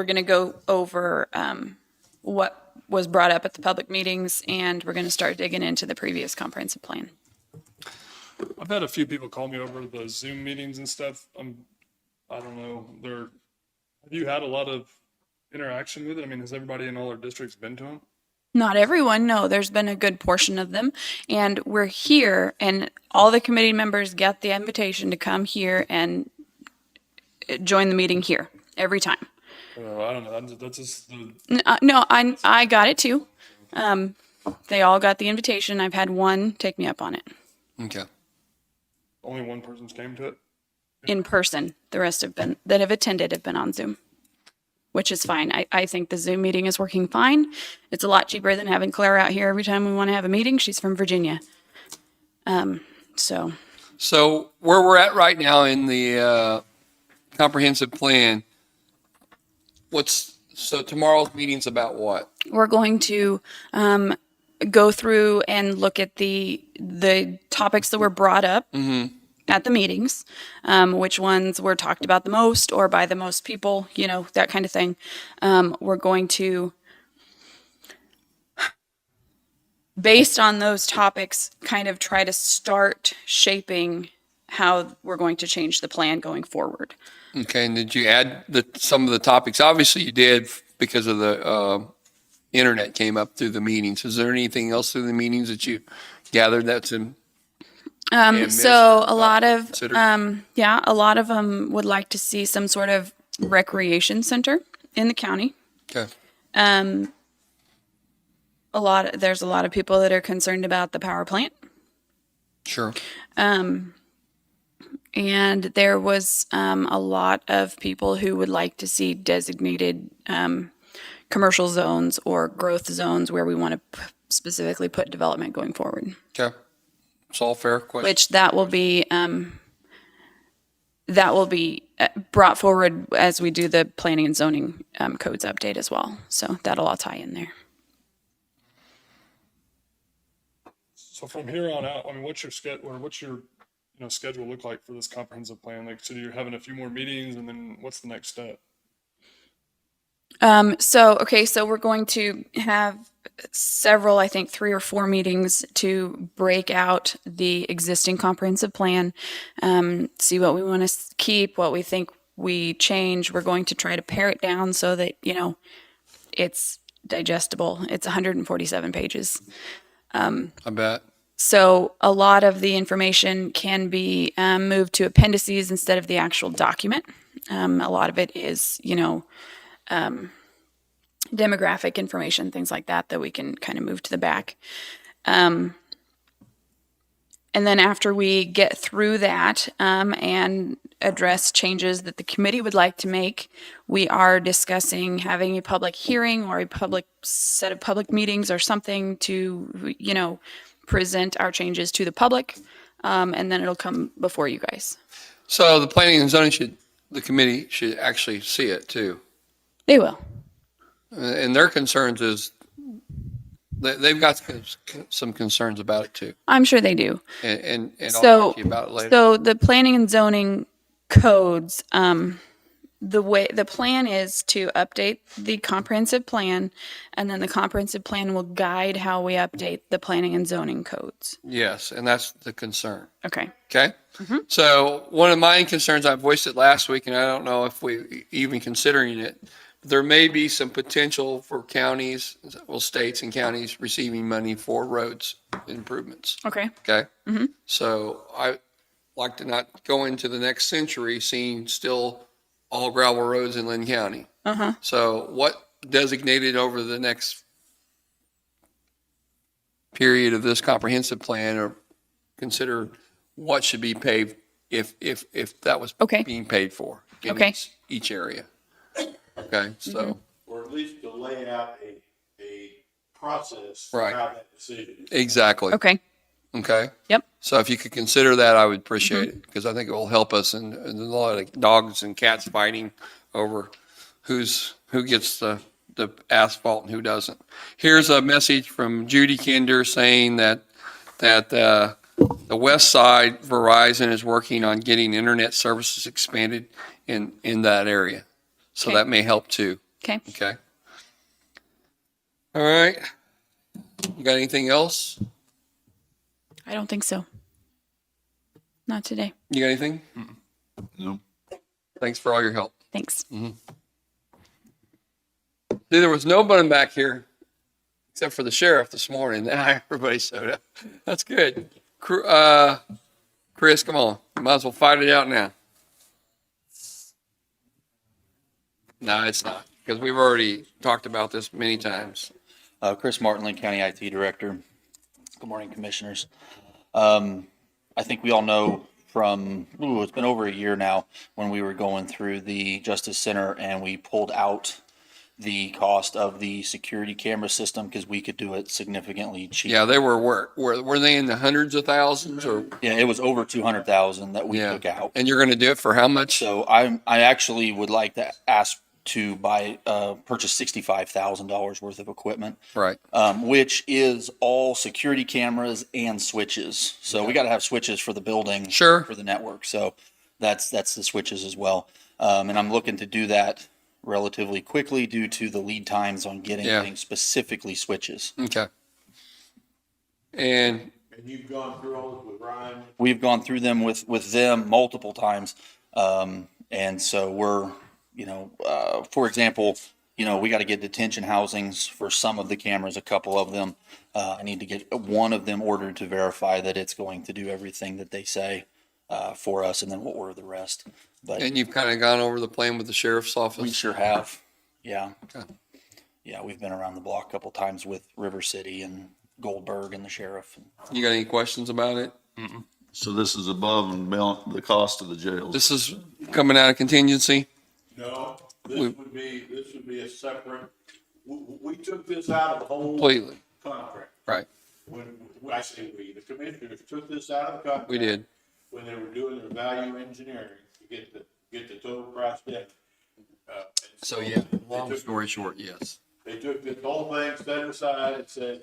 going to go over what was brought up at the public meetings, and we're going to start digging into the previous comprehensive plan. I've had a few people call me over the Zoom meetings and stuff. I don't know. Have you had a lot of interaction with it? I mean, has everybody in all our districts been to them? Not everyone, no. There's been a good portion of them, and we're here, and all the committee members get the invitation to come here and join the meeting here every time. I don't know. That's just the. No, I got it too. They all got the invitation. I've had one take me up on it Okay. Only one person's came to it. in person. The rest have attended have been on Zoom, which is fine. I think the Zoom meeting is working fine. It's a lot cheaper than having Claire out here every time we want to have a meeting. She's from Virginia. So where we're at right now in the comprehensive plan, so tomorrow's meeting's about what? we're going to go through and look at the topics that were brought up at the meetings, which ones were talked about the most or by the most people, that kind of thing. We're going to, based on those topics, kind of try to start shaping how we're going to change the plan going forward. Okay, and did you add some of the topics? Obviously you did because of the internet came up through the meetings. Is there anything else through the meetings that you gathered that's in? So a lot of, considered? a lot of them would like to see some sort of recreation center in the county. Okay. There's a lot of people that are concerned about the power plant. Sure. And there was a lot of people who would like to see designated commercial zones or growth zones where we want to specifically put development going forward. Okay. It's all fair question. Which that will be brought forward as we do the planning and zoning codes update as well. So that'll all tie in there. So from here on out, I mean, what's your schedule look like for this comprehensive plan? Like, so you're having a few more meetings, and then what's the next step? So we're going to have several, I think 3 or 4 meetings to break out the existing comprehensive plan, see what we want to keep, what we think we change. We're going to try to pare it down so that, it's digestible. It's 147 pages. I bet. So a lot of the information can be moved to appendices instead of the actual document. A lot of it is, demographic information, things like that, that we can kind of move to the back. And then after we get through that and address changes that the committee would like to make, we are discussing having a public hearing or a public set of public meetings or something to, present our changes to the public. And then it'll come before you guys. So the planning and zoning the committee should actually see it too. They will. And their concerns is, they've got some concerns about it too. I'm sure they do. And I'll So, talk to you about it later. so the planning and zoning codes, the plan is to update the comprehensive plan, and then the comprehensive plan will guide how we update the planning and zoning codes. Yes, and that's the concern. Okay. Okay? So one of my concerns, I voiced it last week, and I don't know if we even considering it. There may be some potential for counties, well, states and counties receiving money for roads improvements. Okay. Okay? So I like to not go into the next century seeing still all gravel roads in Linn County. So what designated over the next period of this comprehensive plan, or consider what should be paved if that was Okay. being paid for in Okay. each area? Okay, so, Or at least to lay out a process for Right. how that decision is. exactly. Okay. Okay? Yep. So if you could consider that, I would appreciate it, because I think it will help us, and there's a lot of dogs and cats fighting over who gets the asphalt and who doesn't. Here's a message from Judy Kinder saying that the West Side Verizon is working on getting internet services expanded in that area. So Okay. that may help too. Okay. Okay. All right. You got anything else? I don't think so. Not today. You got anything? No. Thanks for all your help. Thanks. See, there was nobody back here except for the sheriff this morning. Now everybody showed up. That's good. Chris, come on. You might as well fight it out now. No, it's not, because we've already talked about this many times. Chris Martin, Linn County IT Director. Good morning, Commissioners. I think we all know from, it's been over a year now, when we were going through the Justice Center and we pulled out the cost of the security camera system because we could do it significantly cheaper. Yeah, they were they in the hundreds of thousands, or? Yeah, it was over 200,000 that we Yeah. took out. And you're going to do it for how much? So I actually would like to ask to purchase $65,000 worth of equipment. Right. Which is all security cameras and switches. So we got to have switches for the building. Sure. For the network. So that's the switches as well. And I'm looking to do that relatively quickly due to the lead times on getting things, specifically switches. Okay. And you've gone through all this with Ryan? We've gone through them with them multiple times. And so we're, for example, we got to get detention housings for some of the cameras, a couple of them. I need to get one of them ordered to verify that it's going to do everything that they say for us, and then we'll order the rest. and you've kind of gone over the plan with the sheriff's office? We sure have. Yeah. Okay. Yeah, we've been around the block a couple times with River City and Goldberg and the sheriff. You got any questions about it? So this is above and beyond the cost of the jails? This is coming out of contingency? No, this would be a separate, we took this out of the whole Completely. contract. Right. When I say we, the commissioners took this out of the contract. We did. When they were doing their value engineering to get the total price down. So yeah, long They took- story short, yes. They took this whole thing, set it aside and said,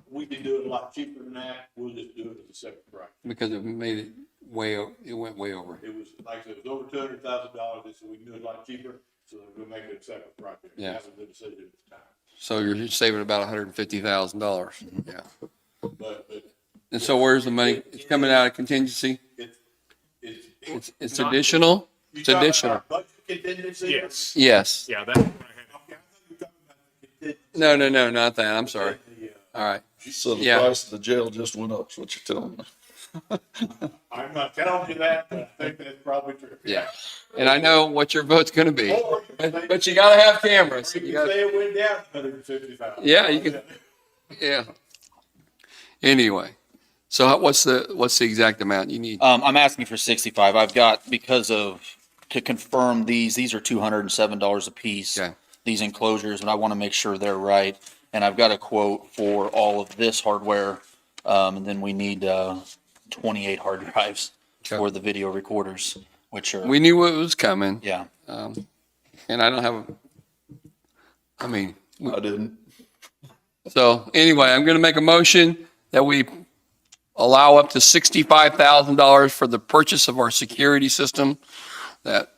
we can do it a lot cheaper than that, we'll just do it as a separate price. Because it made it it went way over. It was, like I said, it was over $200,000, they said we can do it a lot cheaper, so we'll make it a separate project. Yeah. That was the decision at the time. So you're saving about $150,000. Yeah. But And so where's the money? It's coming out of contingency? It's additional? It's additional. Budget contingency? Yes. Yes. Yeah, that's what I had. Okay, I thought you were talking about the No, not that. I'm sorry. contingency. All right. So the Yeah. price of the jail just went up, is what you're telling me? I'm not telling you that, but I think that's probably true. Yeah. And I know what your vote's gonna be, but you gotta have cameras. You You can gotta- say it went down 150,000. Yeah, you can, yeah. Anyway, so what's the exact amount you need? I'm asking for 65. I've got, to confirm these are $207 a piece. Okay. These enclosures, and I want to make sure they're right. And I've got a quote for all of this hardware. And then we need, 28 hard drives Okay. for the video recorders, which are, We knew what was coming. yeah. And I don't have, I mean, I didn't. so anyway, I'm going to make a motion that we allow up to $65,000 for the purchase of our security system. That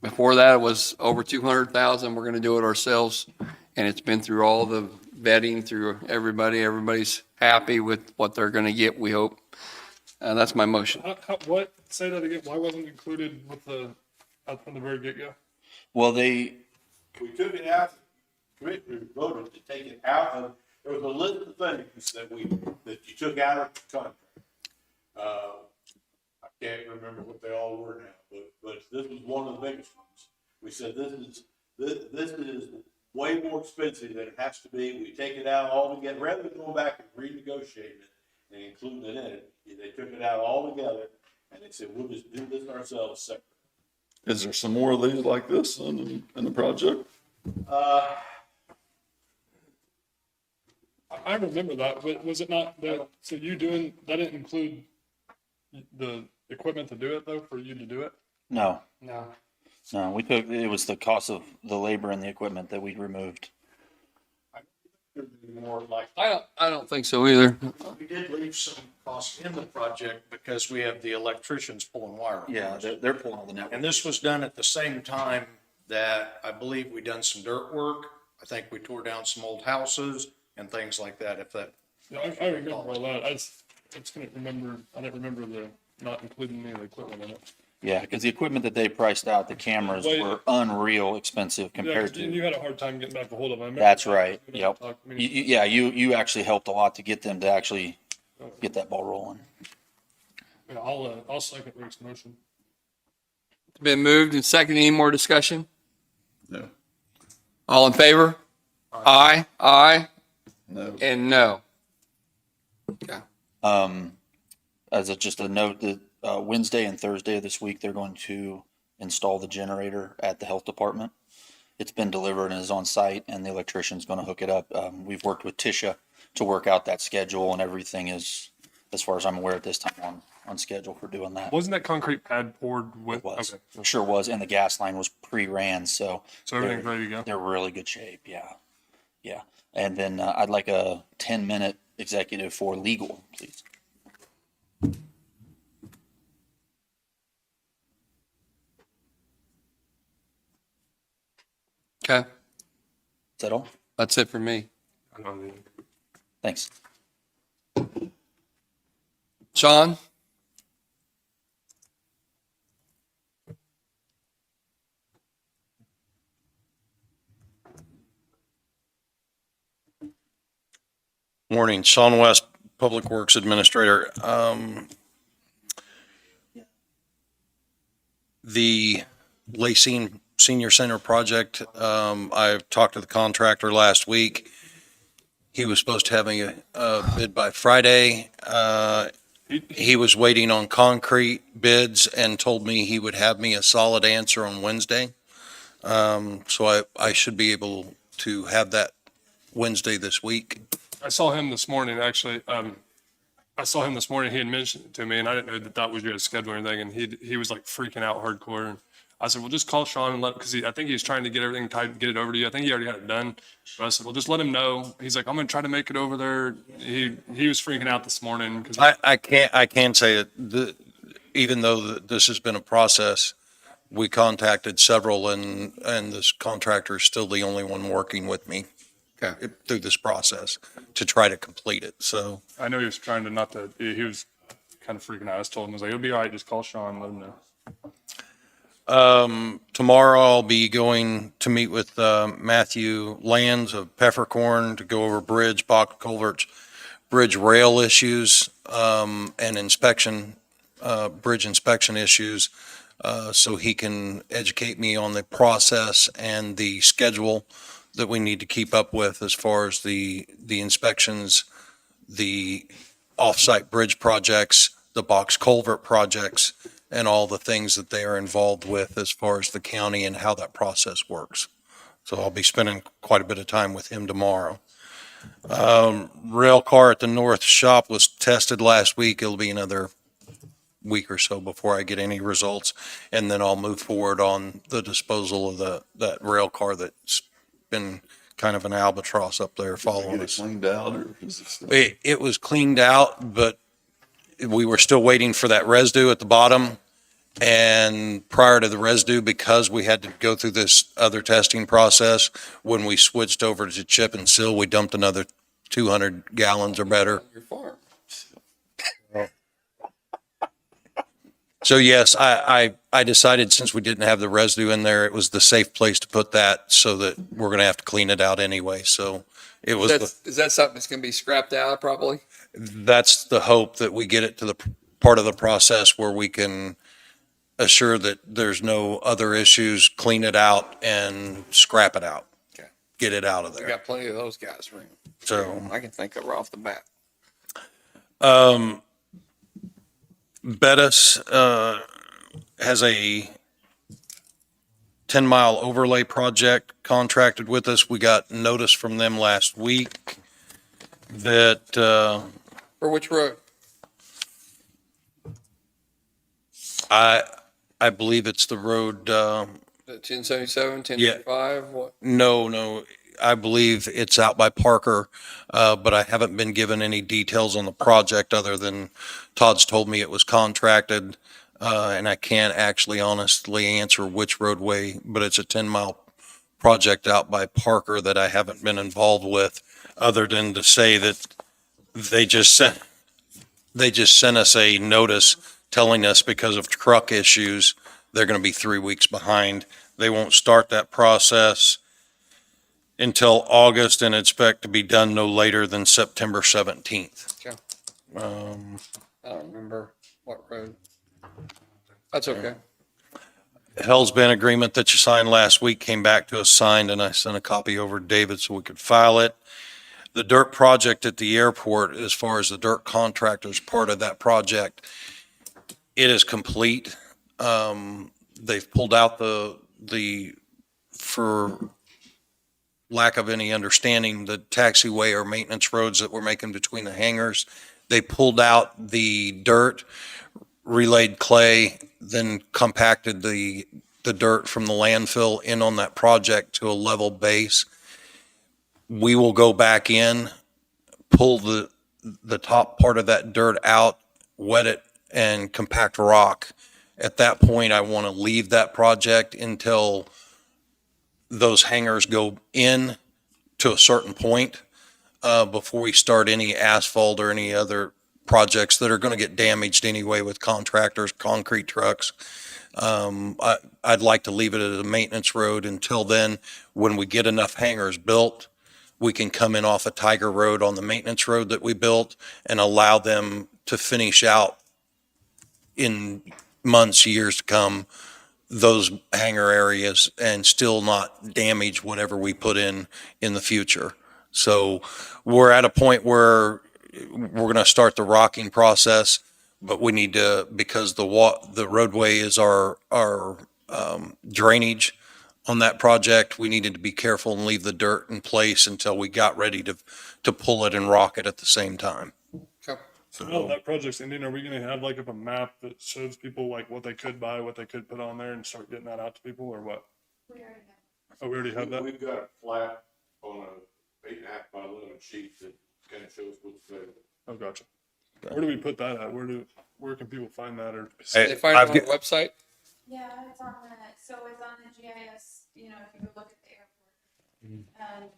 before that it was over 200,000. We're going to do it ourselves. And it's been through all the vetting through everybody. Everybody's happy with what they're going to get, we hope. And that's my motion. What? Say that again. Why wasn't it included with from the very get-go? Well, We took it out, commissioners voted to take it out of, there was a list of things that you took out of the contract. I can't remember what they all were now, but this was one of the biggest ones. We said, this is way more expensive than it has to be. We take it out altogether, rather than going back and renegotiating it and including it in it. They took it out altogether and they said, we'll just do this ourselves separate. Is there some more of these like this in the project? I remember that, but was it not that? So you doing that didn't include the equipment to do it though, for you to do it? no, No. it was the cost of the labor and the equipment that we removed. More like. I don't think so either. We did leave some costs in the project because we have the electricians pulling wire. Yeah, they're pulling all the network. And this was done at the same time that I believe we done some dirt work. I think we tore down some old houses and things like that, if that. Yeah, I remember all that. I didn't remember the not including any of the equipment in it. Yeah, because the equipment that they priced out, the cameras were unreal expensive compared You to. had a hard time getting back a hold of them. That's right. Yep. You actually helped a lot to get them to actually get that ball rolling. Yeah, I'll second Rick's motion. It's been moved and seconded. Any more discussion? No. All in favor? Aye. Aye. No. And no. As just a note that Wednesday and Thursday of this week, they're going to install the generator at the health department. It's been delivered and is on site, and the electrician's going to hook it up. We've worked with Tisha to work out that schedule, and everything is, as far as I'm aware at this time, on schedule for doing that. Wasn't that concrete pad poured with? It was. Okay. Sure was, and the gas line was pre-ran, so. So everything's ready to go? They're really good shape, yeah. Yeah. And then I'd like a 10-minute executive for legal, please. Okay. Is that all? That's it for me. Thanks. Sean? Morning, Sean West, Public Works Administrator. The Lacine Senior Center project, I talked to the contractor last week. He was supposed to have a bid by Friday. He was waiting on concrete bids and told me he would have me a solid answer on Wednesday. So I should be able to have that Wednesday this week. I saw him this morning, actually. I saw him this morning. He had mentioned it to me, and I didn't know that was your schedule or anything. And he was like freaking out hardcore. And I said, well, just call Sean and because I think he was trying to get everything tight, get it over to you. I think he already had it done. But I said, well, just let him know. He's like, I'm going to try to make it over there. He was freaking out this morning. Cause I can say that even though this has been a process, we contacted several and this contractor is still the only one working with me through this process to try to complete it. So I know he was trying to he was kind of freaking out. I just told him, I was like, it'll be all right. Just call Sean, let him know. tomorrow I'll be going to meet with Matthew Lands of Peppercorn to go over bridge, box culverts. bridge rail issues, and inspection, bridge inspection issues, so he can educate me on the process and the schedule that we need to keep up with as far as the inspections, the off-site bridge projects, the box culvert projects, and all the things that they are involved with as far as the county and how that process works. So I'll be spending quite a bit of time with him tomorrow. Rail car at the north shop was tested last week. It'll be another week or so before I get any results. And then I'll move forward on the disposal of that rail car that's been kind of an albatross up there following Get it us. cleaned out, or is it still? It was cleaned out, but we were still waiting for that residue at the bottom. And prior to the residue, because we had to go through this other testing process, when we switched over to chip and seal, we dumped another 200 gallons or better. Your farm. So yes, I decided since we didn't have the residue in there, it was the safe place to put that, so that we're going to have to clean it out anyway. So it was, Is that something that's going to be scrapped out probably? that's the hope, that we get it to the part of the process where we can assure that there's no other issues, clean it out and scrap it out. Okay. Get it out of We there. got plenty of those guys around. So, I can think of right off the bat. Bettis, has a 10-mile overlay project contracted with us. We got notice from them last week that, For which road? I believe it's the road, 1077, 1085, what? no, I believe it's out by Parker, but I haven't been given any details on the project other than Todd's told me it was contracted, and I can't actually honestly answer which roadway, but it's a 10-mile project out by Parker that I haven't been involved with, other than to say that they just sent us a notice telling us because of truck issues, they're going to be 3 weeks behind. They won't start that process until August and expect to be done no later than September 17th. Okay. I don't remember what road. That's okay. Hell's Bend agreement that you signed last week came back to us signed, and I sent a copy over to David so we could file it. The dirt project at the airport, as far as the dirt contractors part of that project, it is complete. They've pulled out for lack of any understanding, the taxiway or maintenance roads that we're making between the hangars. They pulled out the dirt, relayed clay, then compacted the dirt from the landfill in on that project to a level base. We will go back in, pull the top part of that dirt out, wet it, and compact rock. At that point, I want to leave that project until those hangars go in to a certain point, before we start any asphalt or any other projects that are going to get damaged anyway with contractors, concrete trucks. I'd like to leave it as a maintenance road until then. When we get enough hangars built, we can come in off of Tiger Road on the maintenance road that we built and allow them to finish out in months, years to come, those hangar areas and still not damage whatever we put in the future. So we're at a point where we're going to start the rocking process, but we need to, because the roadway is our drainage on that project, we needed to be careful and leave the dirt in place until we got ready to pull it and rock it at the same time. So now that project's ending, are we gonna have like a map that shows people like what they could buy, what they could put on there and start getting that out to people or what? Oh, we already have that? We've got a flat on a 8.5 by 11 sheet that kind of shows what's there. Oh, gotcha. Where do we put that at? Where can people find that or? They find it on the website? Yeah, it's on it's on the GIS, if you go look at the airport. And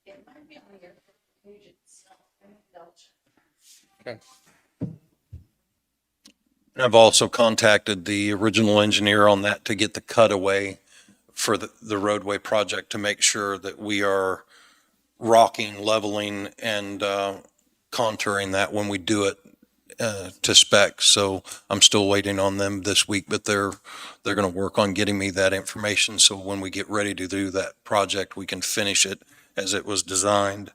it might be on the airport page itself. I need to double check. Okay. I've also contacted the original engineer on that to get the cutaway for the roadway project to make sure that we are rocking, leveling, and contouring that when we do it to spec. So I'm still waiting on them this week, but they're going to work on getting me that information. So when we get ready to do that project, we can finish it as it was designed.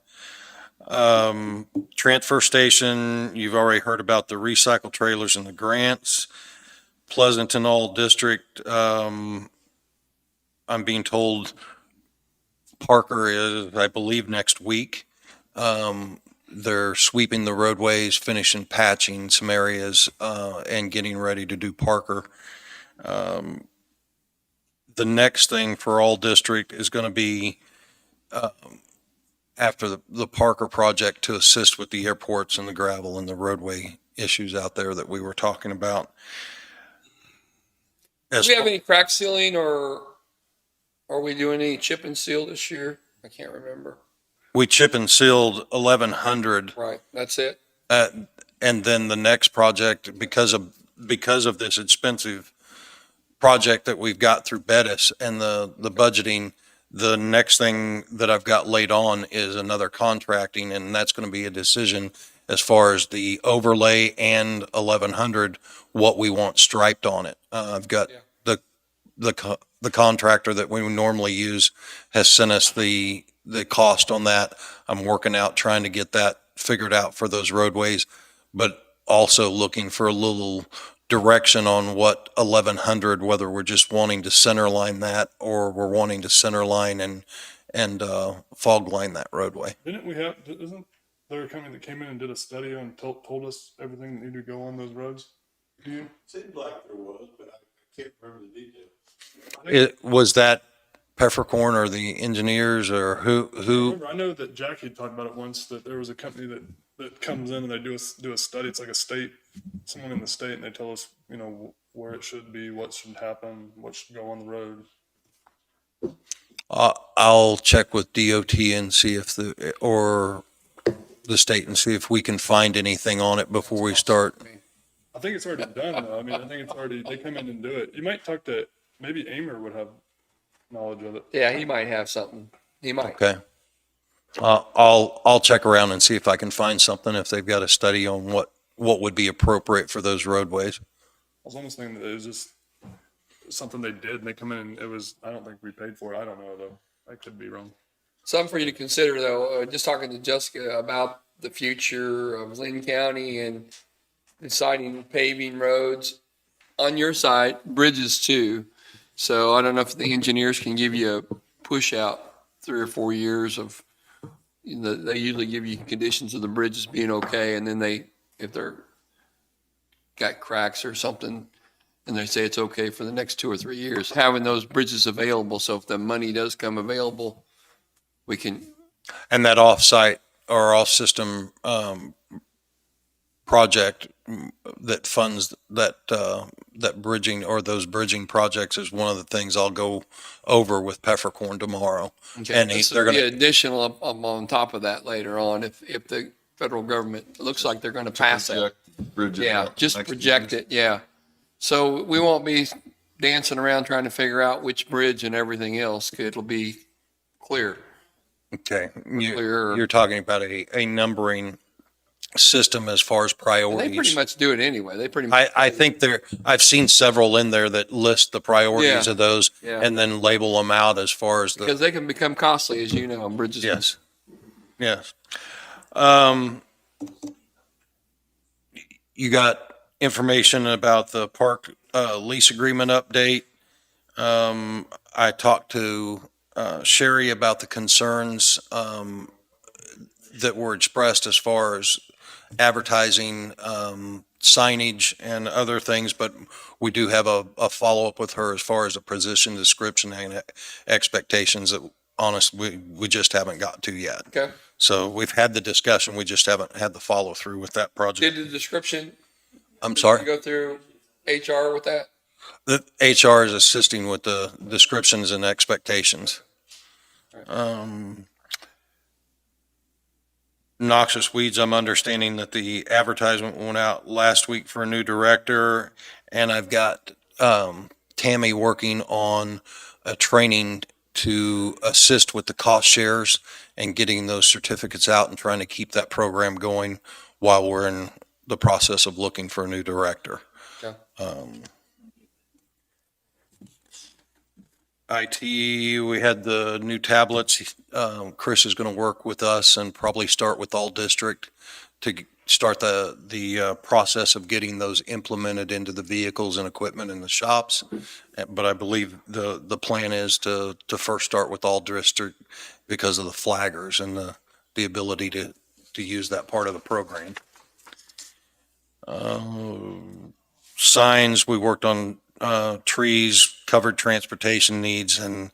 Transfer station, you've already heard about the recycle trailers and the grants. Pleasanton All District, I'm being told Parker is, I believe, next week. They're sweeping the roadways, finishing patching some areas, and getting ready to do Parker. The next thing for All District is going to be after the Parker project to assist with the airports and the gravel and the roadway issues out there that we were talking about. Do we have any crack sealing, or are we doing any chip and seal this year? I can't remember. We chip and sealed 1,100. Right, that's it. And then the next project, because of this expensive project that we've got through Bettis and the budgeting, the next thing that I've got laid on is another contracting, and that's going to be a decision as far as the overlay and 1,100, what we want striped on it. I've got the contractor that we normally use has sent us the cost on that. I'm working out, trying to get that figured out for those roadways, but also looking for a little direction on what 1,100, whether we're just wanting to center line that or we're wanting to center line and fog line that roadway. Isn't there a company that came in and did a study and told us everything that needed to go on those roads? Do you? Seemed like there was, but I can't remember the details. Was that Peppercorn or the engineers or who? I know that Jackie talked about it once, that there was a company that comes in and they do a study. It's like someone in the state, and they tell us, where it should be, what should happen, what should go on the road. I'll check with DOT and see if or the state and see if we can find anything on it before we start. I think it's already done, though. I mean, I think it's already, they come in and do it. You might talk to, maybe Amer would have knowledge of it. Yeah, he might have something. He might. Okay. I'll check around and see if I can find something, if they've got a study on what would be appropriate for those roadways. I was almost thinking that it was just something they did, and they come in and it was, I don't think we paid for it. I don't know, though. I could be wrong. Something for you to consider, though, just talking to Jessica about the future of Linn County and deciding paving roads on your side, bridges too. So I don't know if the engineers can give you a push out 3 or 4 years of, they usually give you conditions of the bridges being okay, and then if they're got cracks or something, and they say it's okay for the next 2 or 3 years, having those bridges available. So if the money does come available, we can. And that off-site or off-system project that funds that bridging or those bridging projects is one of the things I'll go over with Peppercorn tomorrow. Okay, And they're going to be additional on top of that later on if the federal government looks like they're going to pass that. Yeah, just project it. Yeah. So we won't be dancing around trying to figure out which bridge and everything else. It'll be clear. Okay. You're talking about a numbering system as far as priorities. They pretty much do it anyway. They pretty much. I think I've seen several in there that list the priorities of those and then label them out as far as because they can become costly, as you know, on bridges. Yes. Yes. You got information about the park lease agreement update. I talked to Sherry about the concerns that were expressed as far as advertising, signage and other things, but we do have a follow-up with her as far as a position description and expectations that honestly we just haven't got to yet. Okay. So we've had the discussion, we just haven't had the follow-through with that project. Did the description? I'm sorry? Did you go through HR with that? The HR is assisting with the descriptions and expectations. Noxious weeds, I'm understanding that the advertisement went out last week for a new director, and I've got Tammy working on a training to assist with the cost shares and getting those certificates out and trying to keep that program going while we're in the process of looking for a new director. Okay. IT, we had the new tablets. Chris is going to work with us and probably start with all district to start the process of getting those implemented into the vehicles and equipment in the shops. But I believe the plan is to first start with all district because of the flaggers and the ability to use that part of the program. Signs, we worked on trees, covered transportation needs, and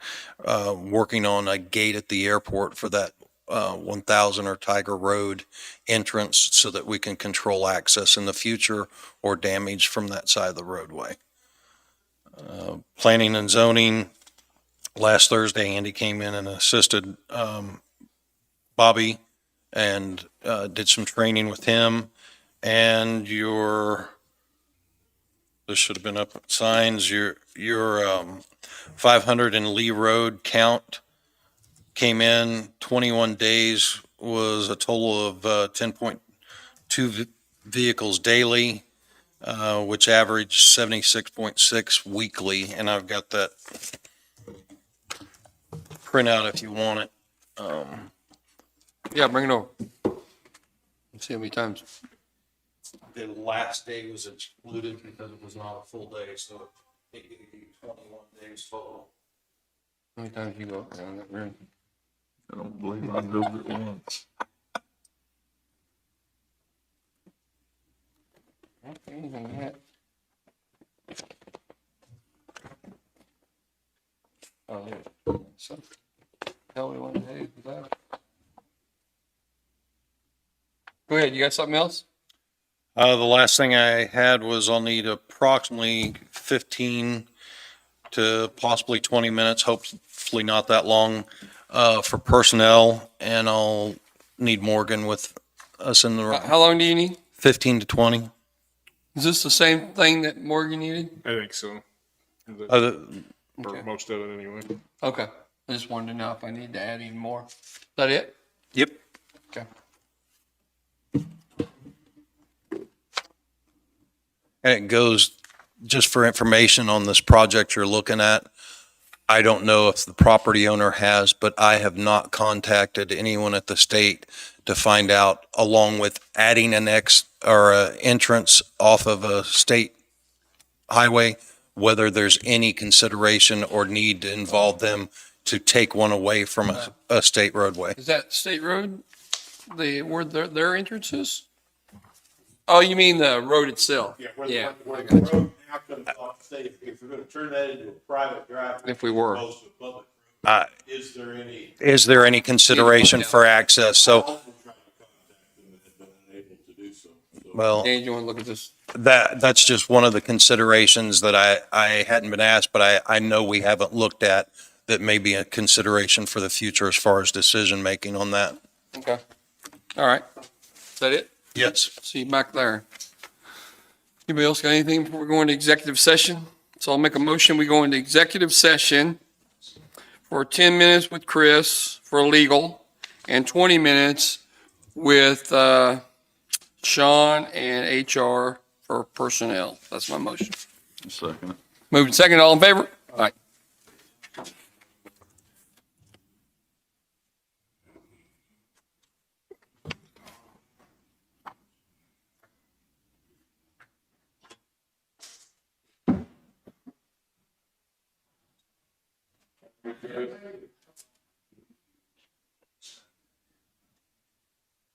working on a gate at the airport for that 1000 or Tiger Road entrance so that we can control access in the future or damage from that side of the roadway. Planning and zoning, last Thursday, Andy came in and assisted Bobby and did some training with him. And this should have been up at signs, your 500 in Lee Road count came in 21 days, was a total of 10.2 vehicles daily, which averaged 76.6 weekly. And I've got that printout if you want it. Yeah, bring it over. Let's see how many times. The last day was excluded because it was not a full day, so it gave you 21 days total. How many times you go around that room? I don't believe I moved it once. Okay, anything yet? Oh, yeah. So, tell me what day is that. Go ahead, you got something else? The last thing I had was I'll need approximately 15 to possibly 20 minutes, hopefully not that long, for personnel, and I'll need Morgan with us in the room. How long do you need? 15 to 20. Is this the same thing that Morgan needed? I think so. Other, Or most of it anyway. Okay. I just wanted to know if I need to add even more. Is that it? Yep. Okay. And it goes, just for information on this project you're looking at, I don't know if the property owner has, but I have not contacted anyone at the state to find out, along with adding an entrance off of a state highway, whether there's any consideration or need to involve them to take one away from a state roadway. Is that State Road? Where their entrance is? Oh, you mean the road itself? Yeah, where Yeah, the, where I the got you. road now comes off the state, if we're gonna turn that into a private drive. If we were. as opposed to a public Uh, road, Is there any consideration for access? So, also trying to contact them and have been unable to do so. well, Dan, you want to look at this? that's just one of the considerations that I hadn't been asked, but I know we haven't looked at that may be a consideration for the future as far as decision-making on that. Okay. All right. Is that it? Yes. See you back there. Anybody else got anything before we go into executive session? So I'll make a motion, we go into executive session for 10 minutes with Chris for legal and 20 minutes with Sean and HR for personnel. That's my motion. Second. Moving second, all in favor? Aye.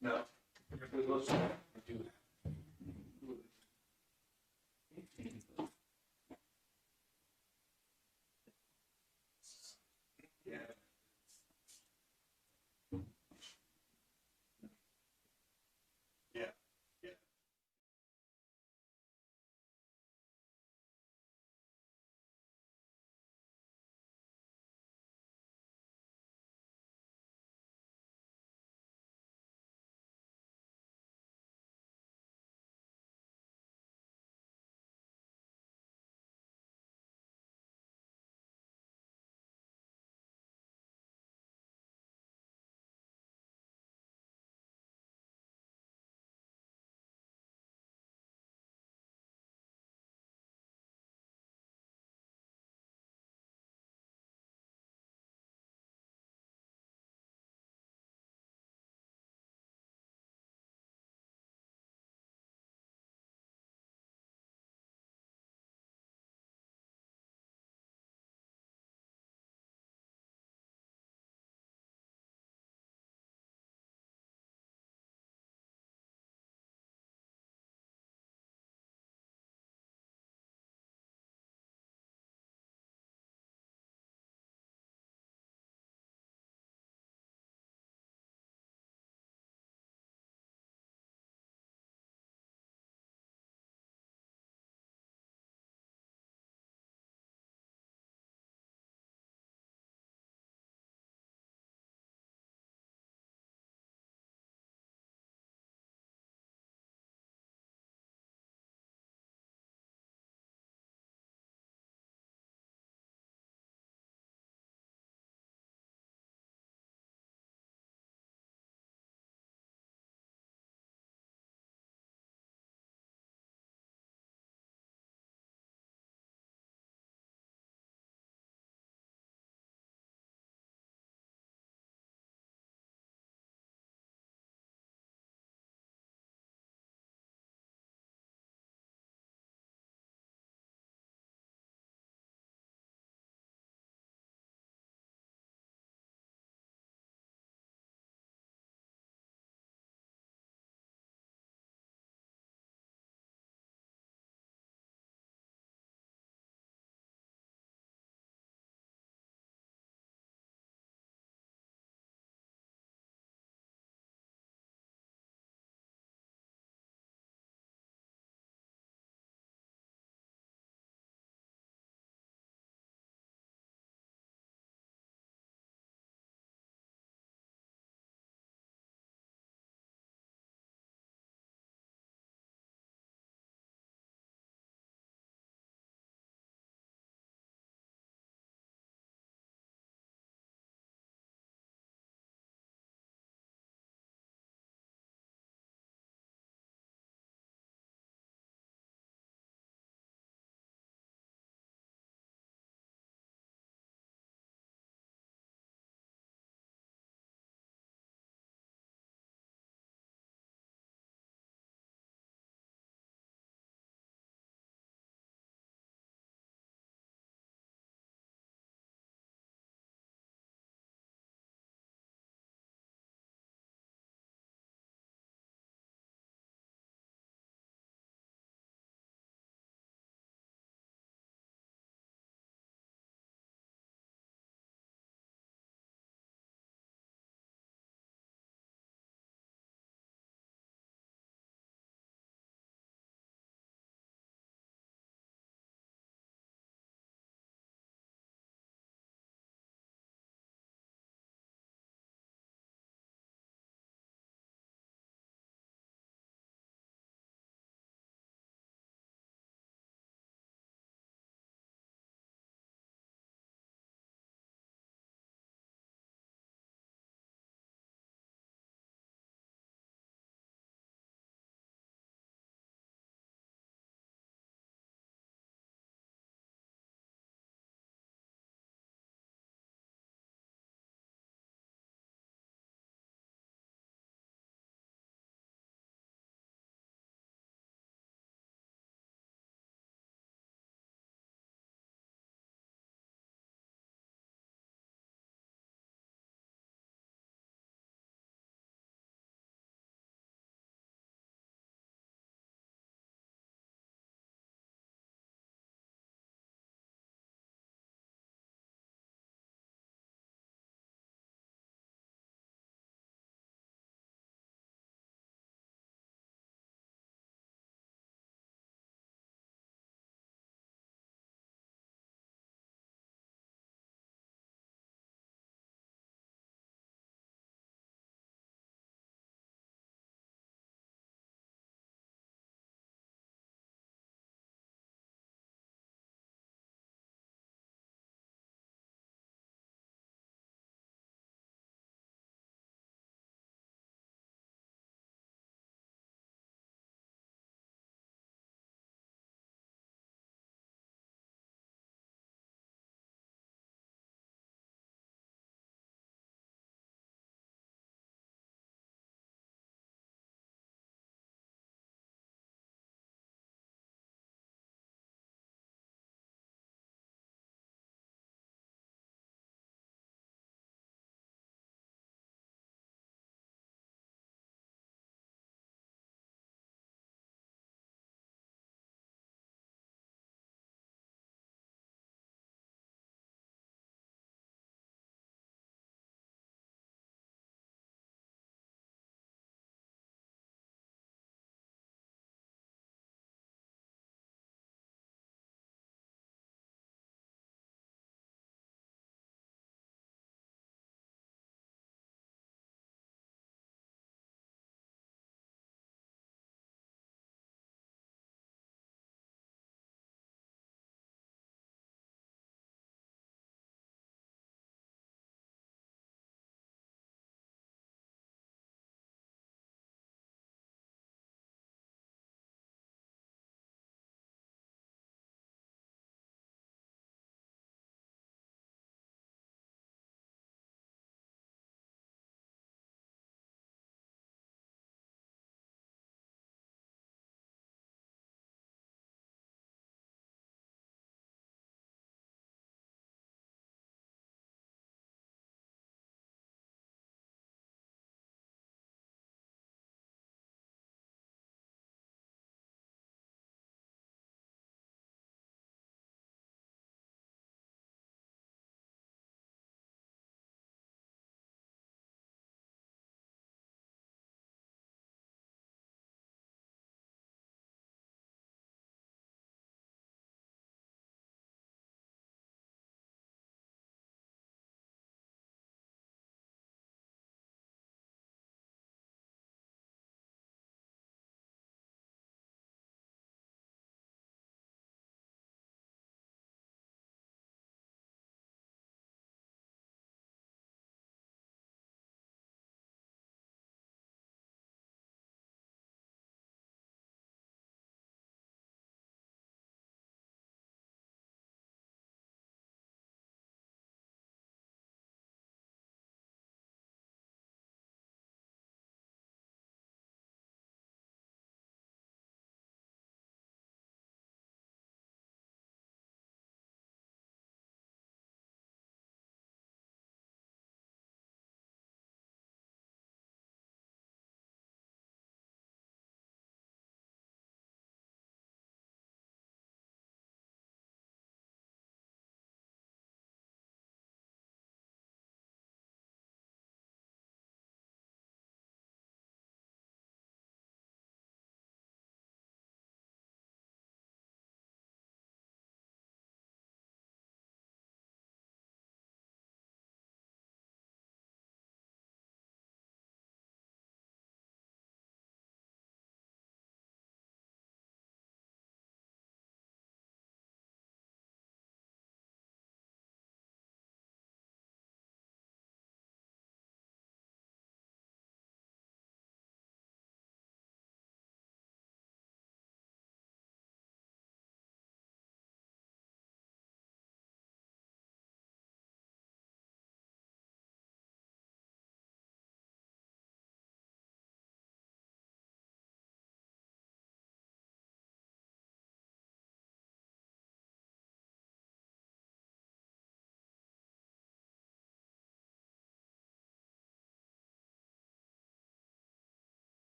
No.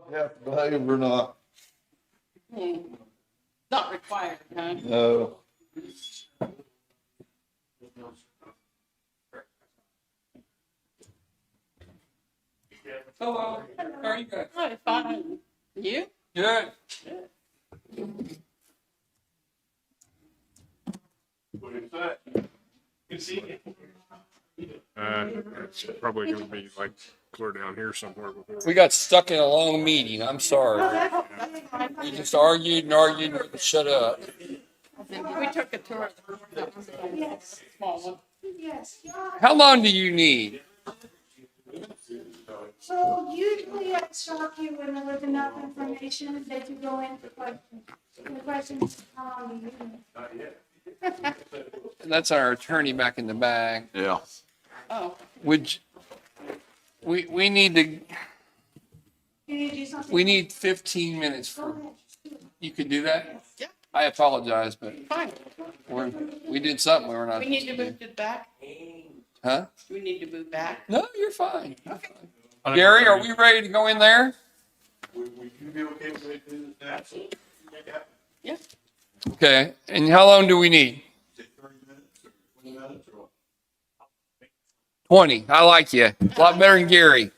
You have to behave or not. Not required, huh? No. Hello, how are you guys? Hi, fine. You? Good. It's probably gonna be like clear down here somewhere before. We got stuck in a long meeting. I'm sorry. We just argued and argued and wouldn't shut up. We took a tour of the courthouse. Small one. How long do you need? So usually I stop you when there was enough information that you go into questions. The questions, That's our attorney back in the back. Yeah. Oh. Would, we need to, you need to do something. we need 15 minutes for, Go ahead. you could do that? Yeah. I apologize, but Fine. we did something we were not We need to supposed move it back. Huh? Do we need to move back? No, you're fine. You're Okay. fine. Gary, are we ready to go in there? Would you be okay with it doing this now? Yeah. Okay, and how long do we need? Take 30 minutes or 20 minutes or what? 20. I like you. A lot better than Gary.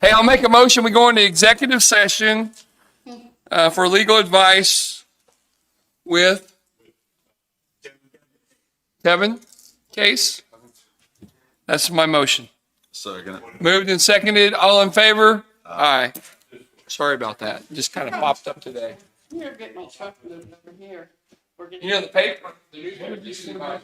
Hey, I'll make a motion. We go into executive session for legal advice with Kevin Case. That's my motion. Second. Moved and seconded. All in favor? Aye. Sorry about that. Just kind of popped up today. Here, get my truck moved over here. We're getting. You know, the paper, the newspaper just came out.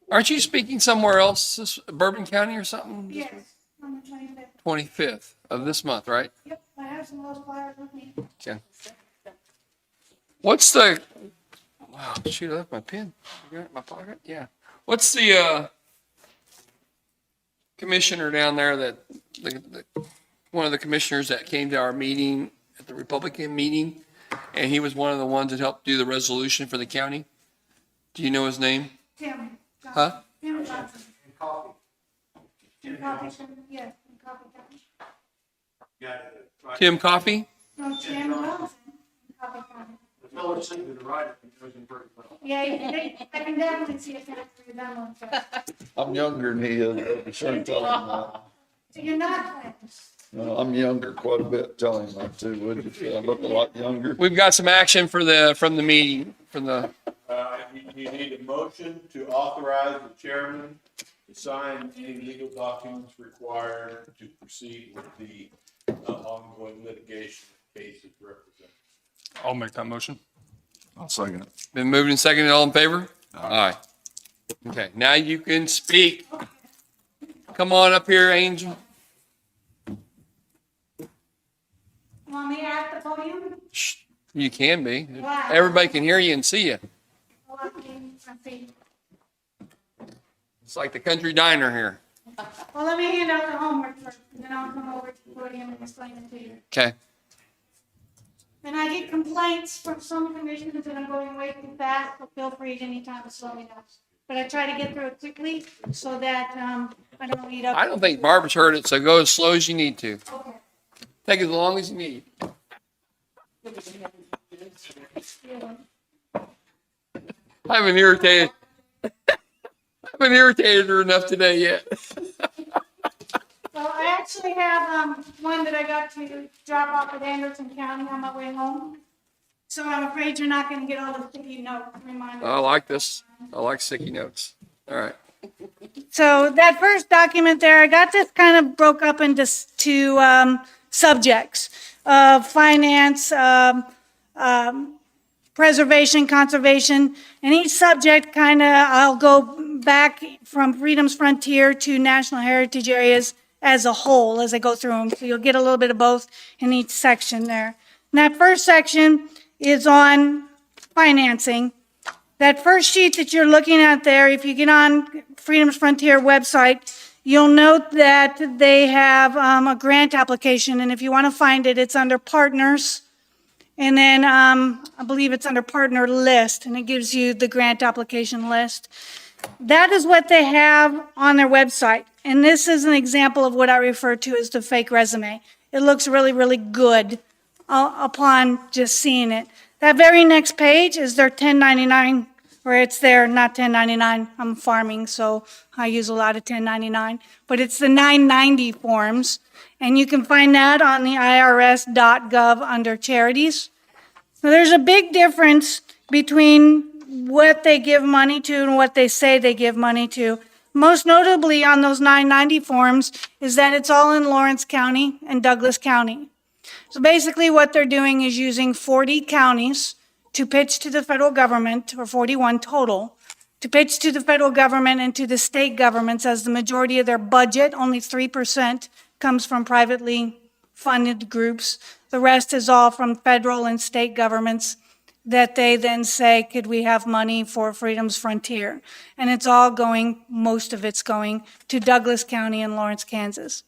Aren't you speaking somewhere else, Bourbon County or something? Yes, on the 25th. 25th of this month, right? Yep, I have some of those flyers with me. Okay. What's the, wow, shoot, I left my pen. You got it in my pocket? Yeah. What's the, commissioner down there that, one of the commissioners that came to our meeting, at the Republican meeting, and he was one of the ones that helped do the resolution for the county? Do you know his name? Tim. Huh? Tim Johnson. Tim Coffee, yes, in Coffee County. Tim Coffey? No, Tim Johnson, in Coffee County. Yeah, I can definitely see a connection with them on that. I'm younger than he is, I'm sure tell him that. So you're not twins? No, I'm younger quite a bit, tell him that too, would you? I look a lot younger. We've got some action from the meeting, from the, You need a motion to authorize the chairman to sign any legal documents required to proceed with the ongoing litigation cases represented. I'll make that motion. I'll second it. been moved and seconded, all in favor? Aye. Okay, now you can speak. Come on up here, Angel. Want me at the podium? You can be. Everybody can hear you and see you. Oh, I see. It's like the country diner here. Well, let me hand out the homework first, and then I'll come over to the podium and explain it to you. Okay. And I get complaints from some commissioners that I'm going way too fast, so feel free at any time to slow me down. But I try to get through it quickly so that, I don't eat up. I don't think Barbara's heard it, so go as slow as you need to. Okay. Take as long as you need. I haven't irritated her enough today yet. Well, I actually have, one that I got to drop off at Anderson County on my way home. So I'm afraid you're not gonna get all the sticky note reminders. I like this. I like sticky notes. All right. So that first document there, I got this kind of broke up into subjects of finance, preservation, conservation, and each subject kind of, I'll go back from Freedom's Frontier to National Heritage Areas as a whole as I go through them. So you'll get a little bit of both in each section there. And that first section is on financing. That first sheet that you're looking at there, if you get on Freedom's Frontier website, you'll note that they have a grant application, and if you want to find it, it's under Partners. And then I believe it's under Partner List, and it gives you the grant application list. That is what they have on their website. And this is an example of what I refer to as the fake resume. It looks really, really good upon just seeing it. That very next page is their 1099, or it's their, not 1099, I'm farming, so I use a lot of 1099, but it's the 990 forms. And you can find that on the irs.gov under charities. So there's a big difference between what they give money to and what they say they give money to. Most notably on those 990 forms is that it's all in Lawrence County and Douglas County. So basically what they're doing is using 40 counties to pitch to the federal government, or 41 total, to pitch to the federal government and to the state governments as the majority of their budget, only 3%, comes from privately funded groups. The rest is all from federal and state governments that they then say, could we have money for Freedom's Frontier? And it's all going, most of it's going to Douglas County and Lawrence, Kansas.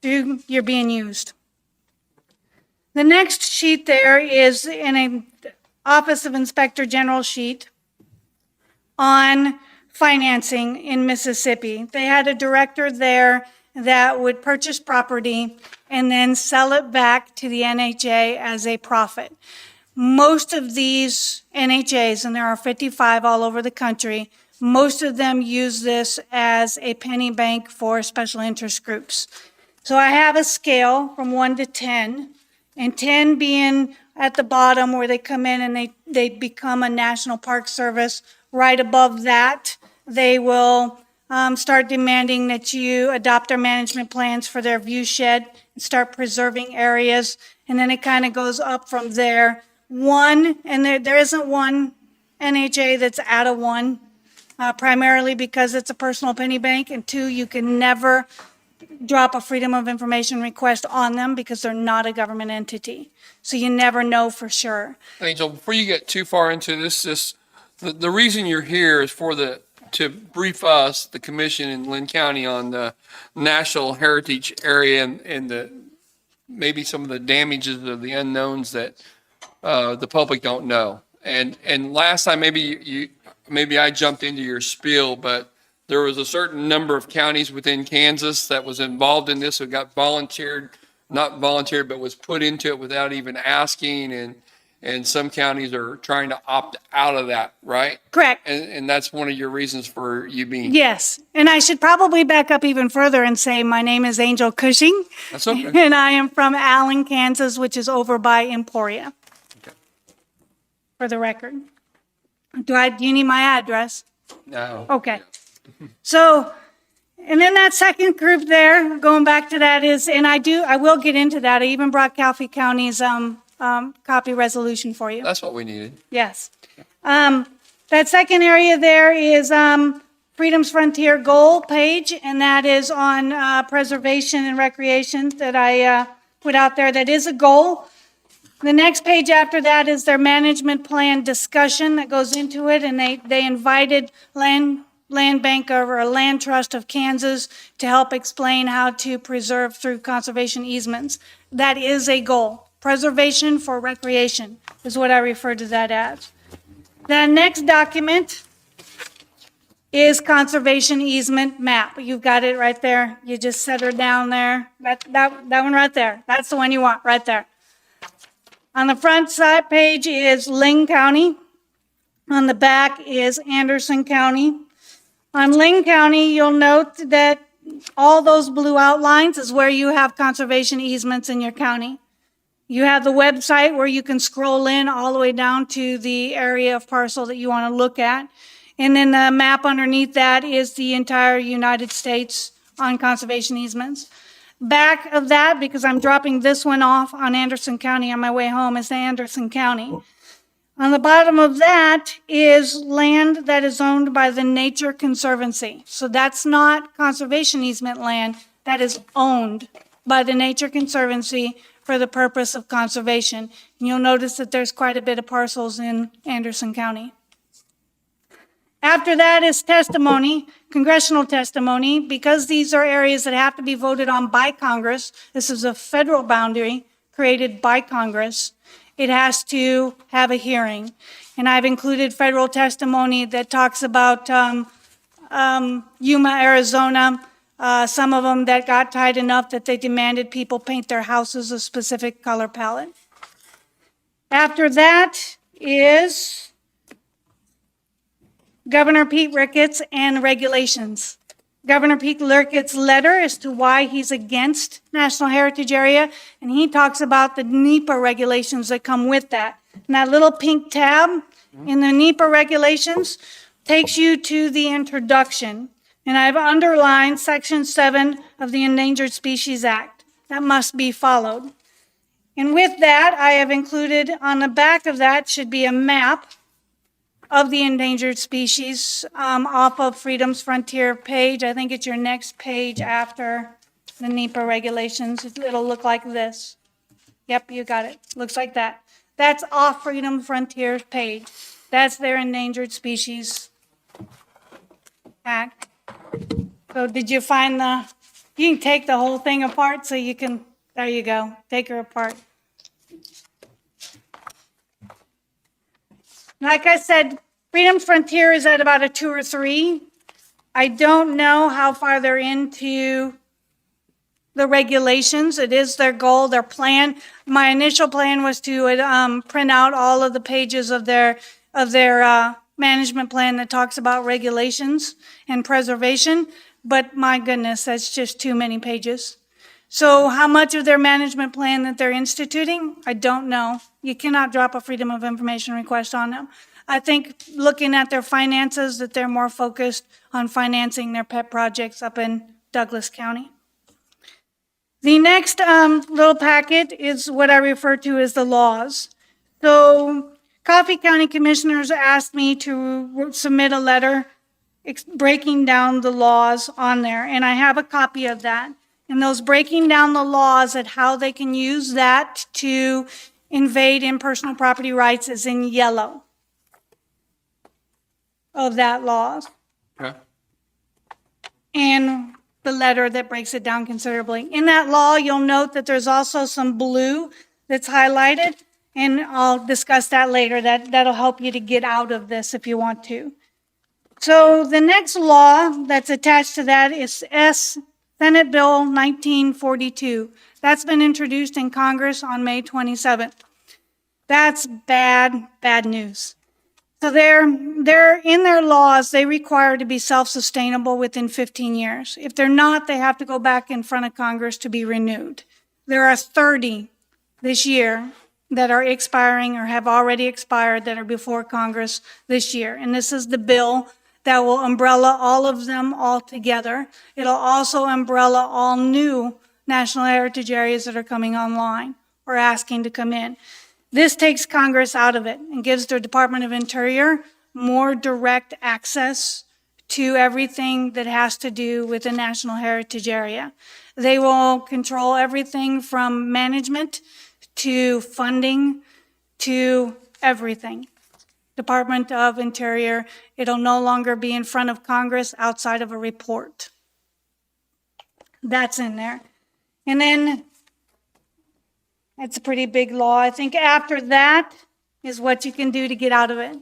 You're being used. The next sheet there is in an Office of Inspector General sheet on financing in Mississippi. They had a director there that would purchase property and then sell it back to the NHA as a profit. Most of these NHAs, and there are 55 all over the country, most of them use this as a penny bank for special interest groups. So I have a scale from 1 to 10, and 10 being at the bottom where they come in and they become a National Park Service. Right above that, they will start demanding that you adopt their management plans for their view shed, start preserving areas. And then it kind of goes up from there. One, and there isn't one NHA that's at a one, primarily because it's a personal penny bank. And two, you can never drop a Freedom of Information request on them because they're not a government entity. So you never know for sure. Angel, before you get too far into this, just the reason you're here is to brief us, the commission in Linn County, on the National Heritage Area and the maybe some of the damages of the unknowns that the public don't know. And last time maybe I jumped into your spiel, but there was a certain number of counties within Kansas that was involved in this, who got not volunteered, but was put into it without even asking. And some counties are trying to opt out of that, right? Correct. And that's one of your reasons for you being. Yes. And I should probably back up even further and say my name is Angel Cushing. That's okay. And I am from Allen, Kansas, which is over by Emporia. Okay. For the record. Do you need my address? No. Okay. So, and then that second group there, going back to that is, and I will get into that. I even brought Calfee County's copy resolution for you. That's what we needed. Yes. That second area there is Freedom's Frontier goal page, and that is on preservation and recreation that I put out there. That is a goal. The next page after that is their management plan discussion that goes into it, and they invited Land Bank or Land Trust of Kansas to help explain how to preserve through conservation easements. That is a goal. Preservation for recreation is what I refer to that as. The next document is conservation easement map. You've got it right there. You just set her down there. That one right there. That's the one you want right there. On the front side page is Linn County. On the back is Anderson County. On Linn County, you'll note that all those blue outlines is where you have conservation easements in your county. You have the website where you can scroll in all the way down to the area of parcel that you want to look at. And then the map underneath that is the entire United States on conservation easements. Back of that, because I'm dropping this one off on Anderson County on my way home, is Anderson County. On the bottom of that is land that is owned by the Nature Conservancy. So that's not conservation easement land, that is owned by the Nature Conservancy for the purpose of conservation. And you'll notice that there's quite a bit of parcels in Anderson County. After that is testimony, congressional testimony, because these are areas that have to be voted on by Congress. This is a federal boundary created by Congress. It has to have a hearing. And I've included federal testimony that talks about Yuma, Arizona, some of them that got tight enough that they demanded people paint their houses a specific color palette. After that is Governor Pete Ricketts and regulations. Governor Pete Ricketts' letter as to why he's against National Heritage Area, and he talks about the NEPA regulations that come with that. And that little pink tab in the NEPA regulations takes you to the introduction. And I've underlined Section 7 of the Endangered Species Act. That must be followed. And with that, I have included on the back of that should be a map of the endangered species off of Freedom's Frontier page. I think it's your next page after the NEPA regulations. It'll look like this. Yep, you got it. Looks like that. That's off Freedom Frontier page. That's their Endangered Species Act. So did you find you can take the whole thing apart so you can, there you go, take her apart. Like I said, Freedom's Frontier is at about a 2 or 3. I don't know how far they're into the regulations. It is their goal, their plan. My initial plan was to print out all of the pages of their management plan that talks about regulations and preservation. But my goodness, that's just too many pages. So how much of their management plan that they're instituting, I don't know. You cannot drop a Freedom of Information request on them. I think looking at their finances, that they're more focused on financing their pet projects up in Douglas County. The next little packet is what I refer to as the laws. So Coffee County Commissioners asked me to submit a letter breaking down the laws on there, and I have a copy of that. And those breaking down the laws and how they can use that to invade impersonal property rights is in yellow of that law. Okay. And the letter that breaks it down considerably. In that law, you'll note that there's also some blue that's highlighted, and I'll discuss that later. That'll help you to get out of this if you want to. So the next law that's attached to that is Senate Bill 1942. That's been introduced in Congress on May 27th. That's bad news. So they're in their laws, they require to be self-sustainable within 15 years. If they're not, they have to go back in front of Congress to be renewed. There are 30 this year that are expiring or have already expired that are before Congress this year. And this is the bill that will umbrella all of them all together. It'll also umbrella all new national heritage areas that are coming online or asking to come in. This takes Congress out of it and gives the Department of Interior more direct access to everything that has to do with the National Heritage Area. They will control everything from management to funding to everything. Department of Interior, it'll no longer be in front of Congress outside of a report. That's in there. And then it's a pretty big law. I think after that is what you can do to get out of it.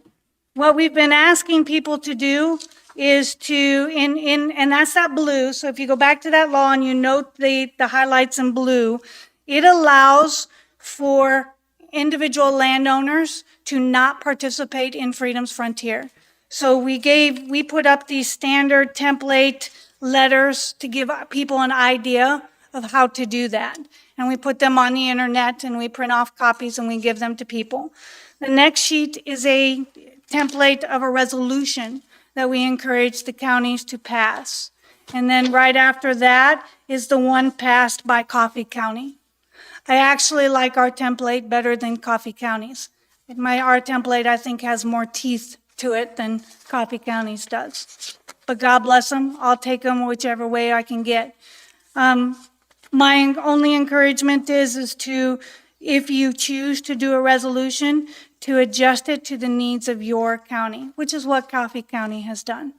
What we've been asking people to do is to, and that's that blue. So if you go back to that law and you note the highlights in blue, it allows for individual landowners to not participate in Freedom's Frontier. So we put up these standard template letters to give people an idea of how to do that. And we put them on the internet and we print off copies and we give them to people. The next sheet is a template of a resolution that we encourage the counties to pass. And then right after that is the one passed by Coffee County. I actually like our template better than Coffee County's. Our template, I think, has more teeth to it than Coffee County's does. But God bless them. I'll take them whichever way I can get. My only encouragement is to, if you choose to do a resolution, to adjust it to the needs of your county, which is what Coffee County has done.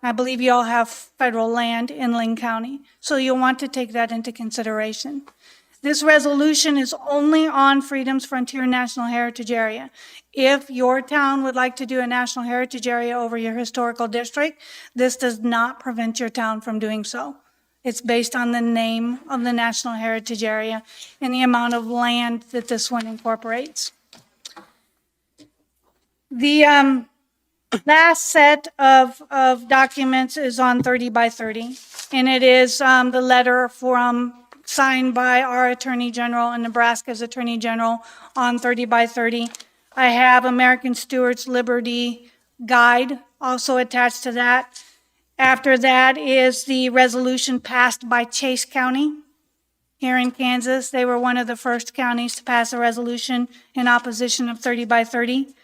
I believe you all have federal land in Linn County, so you'll want to take that into consideration. This resolution is only on Freedom's Frontier National Heritage Area. If your town would like to do a National Heritage Area over your historical district, this does not prevent your town from doing so. It's based on the name of the National Heritage Area and the amount of land that this one incorporates. The last set of documents is on 30 by 30, and it is the letter signed by our Attorney General and Nebraska's Attorney General on 30 by 30. I have American Stewards Liberty Guide also attached to that. After that is the resolution passed by Chase County here in Kansas. They were one of the first counties to pass a resolution in opposition of 30 by 30.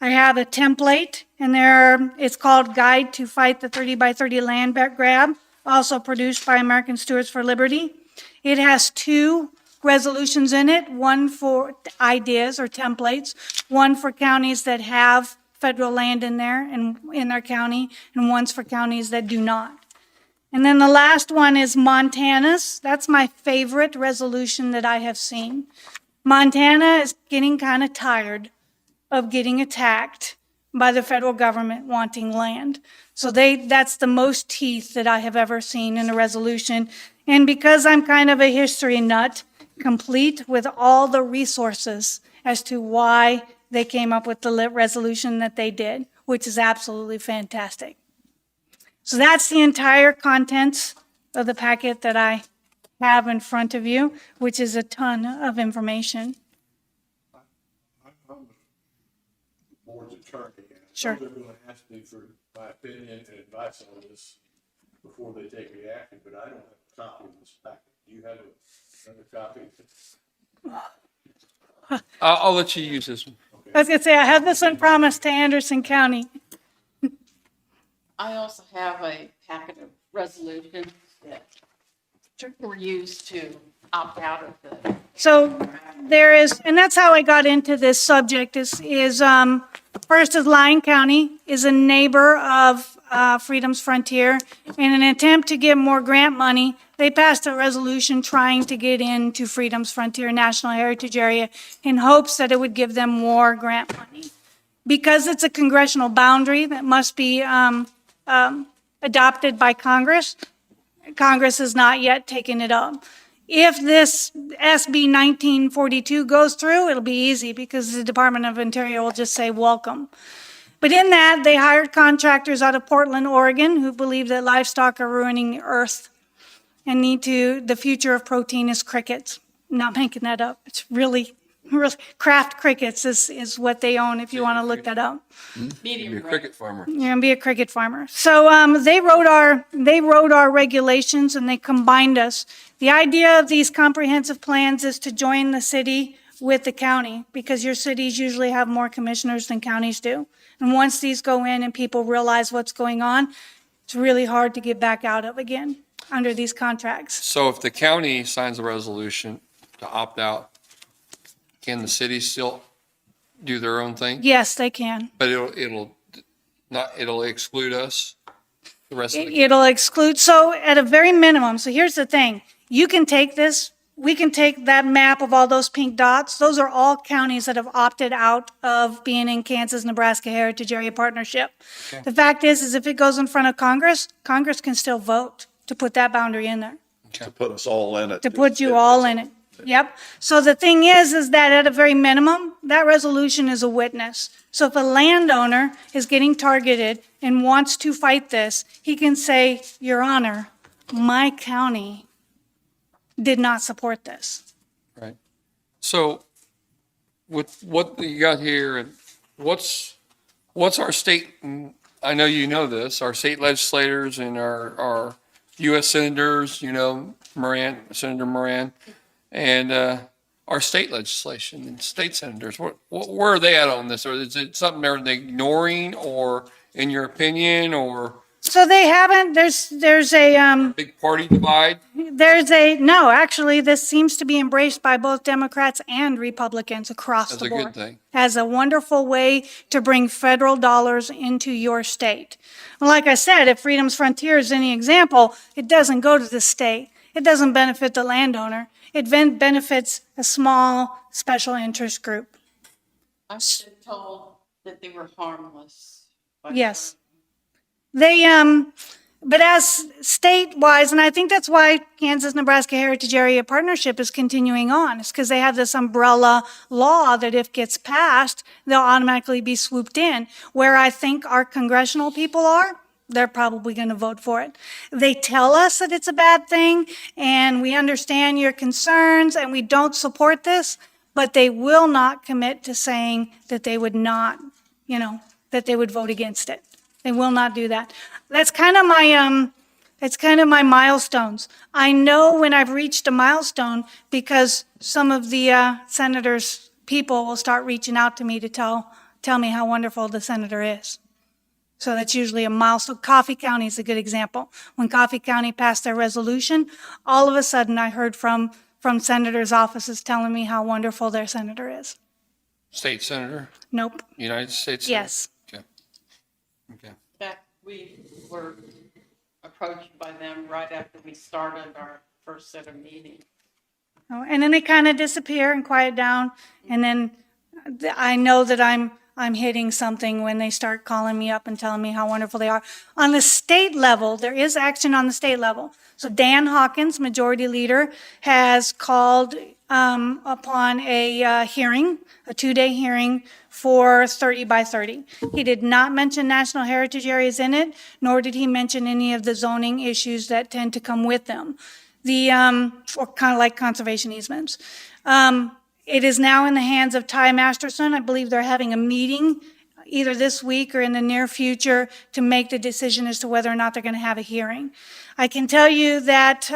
I have a template, and it's called Guide to Fight the 30 by 30 Land Grab, also produced by American Stewards for Liberty. It has two resolutions in it, one for ideas or templates, one for counties that have federal land in there and in their county, and one's for counties that do not. And then the last one is Montana's. That's my favorite resolution that I have seen. Montana is getting kind of tired of getting attacked by the federal government wanting land. So that's the most teeth that I have ever seen in a resolution. And because I'm kind of a history nut, complete with all the resources as to why they came up with the resolution that they did, which is absolutely fantastic. So that's the entire contents of the packet that I have in front of you, which is a ton of information. I'm the board's attorney. Sure. They're going to ask me for my opinion and advice on this before they take any action, but I don't have a copy of this packet. You have another copy? I'll let you use this one. I was gonna say, I have this one promised to Anderson County. I also have a packet of resolutions that were used to opt out of the. So there is, and that's how I got into this subject first is Linn County is a neighbor of Freedom's Frontier. In an attempt to get more grant money, they passed a resolution trying to get into Freedom's Frontier National Heritage Area in hopes that it would give them more grant money. Because it's a congressional boundary that must be adopted by Congress, Congress has not yet taken it up. If this SB 1942 goes through, it'll be easy because the Department of Interior will just say, welcome. But in that, they hired contractors out of Portland, Oregon, who believe that livestock are ruining the earth and the future of protein is crickets. I'm not making that up. It's really Kraft Crickets is what they own if you want to look that up. You're a cricket farmer. You're gonna be a cricket farmer. So they wrote our regulations and they combined us. The idea of these comprehensive plans is to join the city with the county because your cities usually have more commissioners than counties do. And once these go in and people realize what's going on, it's really hard to get back out of again under these contracts. So if the county signs a resolution to opt out, can the city still do their own thing? Yes, they can. But it'll exclude us, the rest of the. It'll exclude, so at a very minimum, so here's the thing. You can take this, we can take that map of all those pink dots. Those are all counties that have opted out of being in Kansas-Nebraska Heritage Area Partnership. Okay. The fact is if it goes in front of Congress, Congress can still vote to put that boundary in there, To put us all in it. to put you all in it. Yep. So the thing is that at a very minimum, that resolution is a witness. So if a landowner is getting targeted and wants to fight this, he can say, Your Honor, my county did not support this. Right. So with what you got here, and what's our state, I know you know this, our state legislators and our U.S. senators, Senator Moran, and our state legislation and state senators, where are they at on this? Or is it something they're ignoring, or in your opinion, or So they haven't, there's a, big party divide? no, actually, this seems to be embraced by both Democrats and Republicans across That's the a board. good thing. As a wonderful way to bring federal dollars into your state. Well, like I said, if Freedom's Frontier is any example, it doesn't go to the state. It doesn't benefit the landowner. It benefits a small special interest group. I've been told that they were harmless. Yes. They, but as state-wise, and I think that's why Kansas-Nebraska Heritage Area Partnership is continuing on, is because they have this umbrella law that if gets passed, they'll automatically be swooped in. Where I think our congressional people are, they're probably going to vote for it. They tell us that it's a bad thing, and we understand your concerns, and we don't support this, but they will not commit to saying that they would not, that they would vote against it. They will not do that. That's kind of my milestones. I know when I've reached a milestone because some of the senators' people will start reaching out to me to tell me how wonderful the senator is. So that's usually a milestone. Coffee County is a good example. When Coffee County passed their resolution, all of a sudden I heard from senators' offices telling me how wonderful their senator is. State senator? Nope. United States senator? Yes. Okay. In fact, we were approached by them right after we started our first set of meetings. Oh, and then they kind of disappear and quiet down. And then I know that I'm hitting something when they start calling me up and telling me how wonderful they are. On the state level, there is action on the state level. So Dan Hawkins, Majority Leader, has called upon a hearing, a 2-day hearing for 30 by 30. He did not mention national heritage areas in it, nor did he mention any of the zoning issues that tend to come with them. Or kind of like conservation easements. It is now in the hands of Ty Masterson. I believe they're having a meeting either this week or in the near future to make the decision as to whether or not they're going to have a hearing. I can tell you that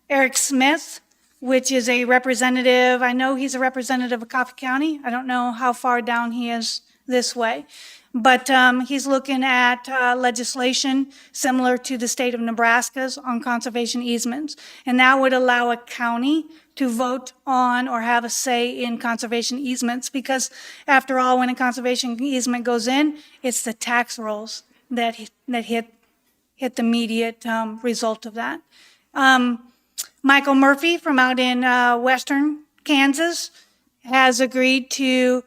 Eric Smith, which is a representative, I know he's a representative of Coffee County. I don't know how far down he is this way. But he's looking at legislation similar to the state of Nebraska's on conservation easements. And that would allow a county to vote on or have a say in conservation easements, because after all, when a conservation easement goes in, it's the tax rolls that hit the immediate result of that. Michael Murphy from out in western Kansas has agreed to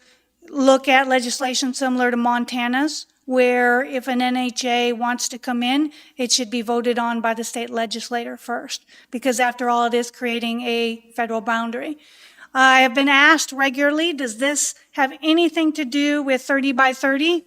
look at legislation similar to Montana's, where if an NHA wants to come in, it should be voted on by the state legislator first, because after all, it is creating a federal boundary. I have been asked regularly, does this have anything to do with 30 by 30?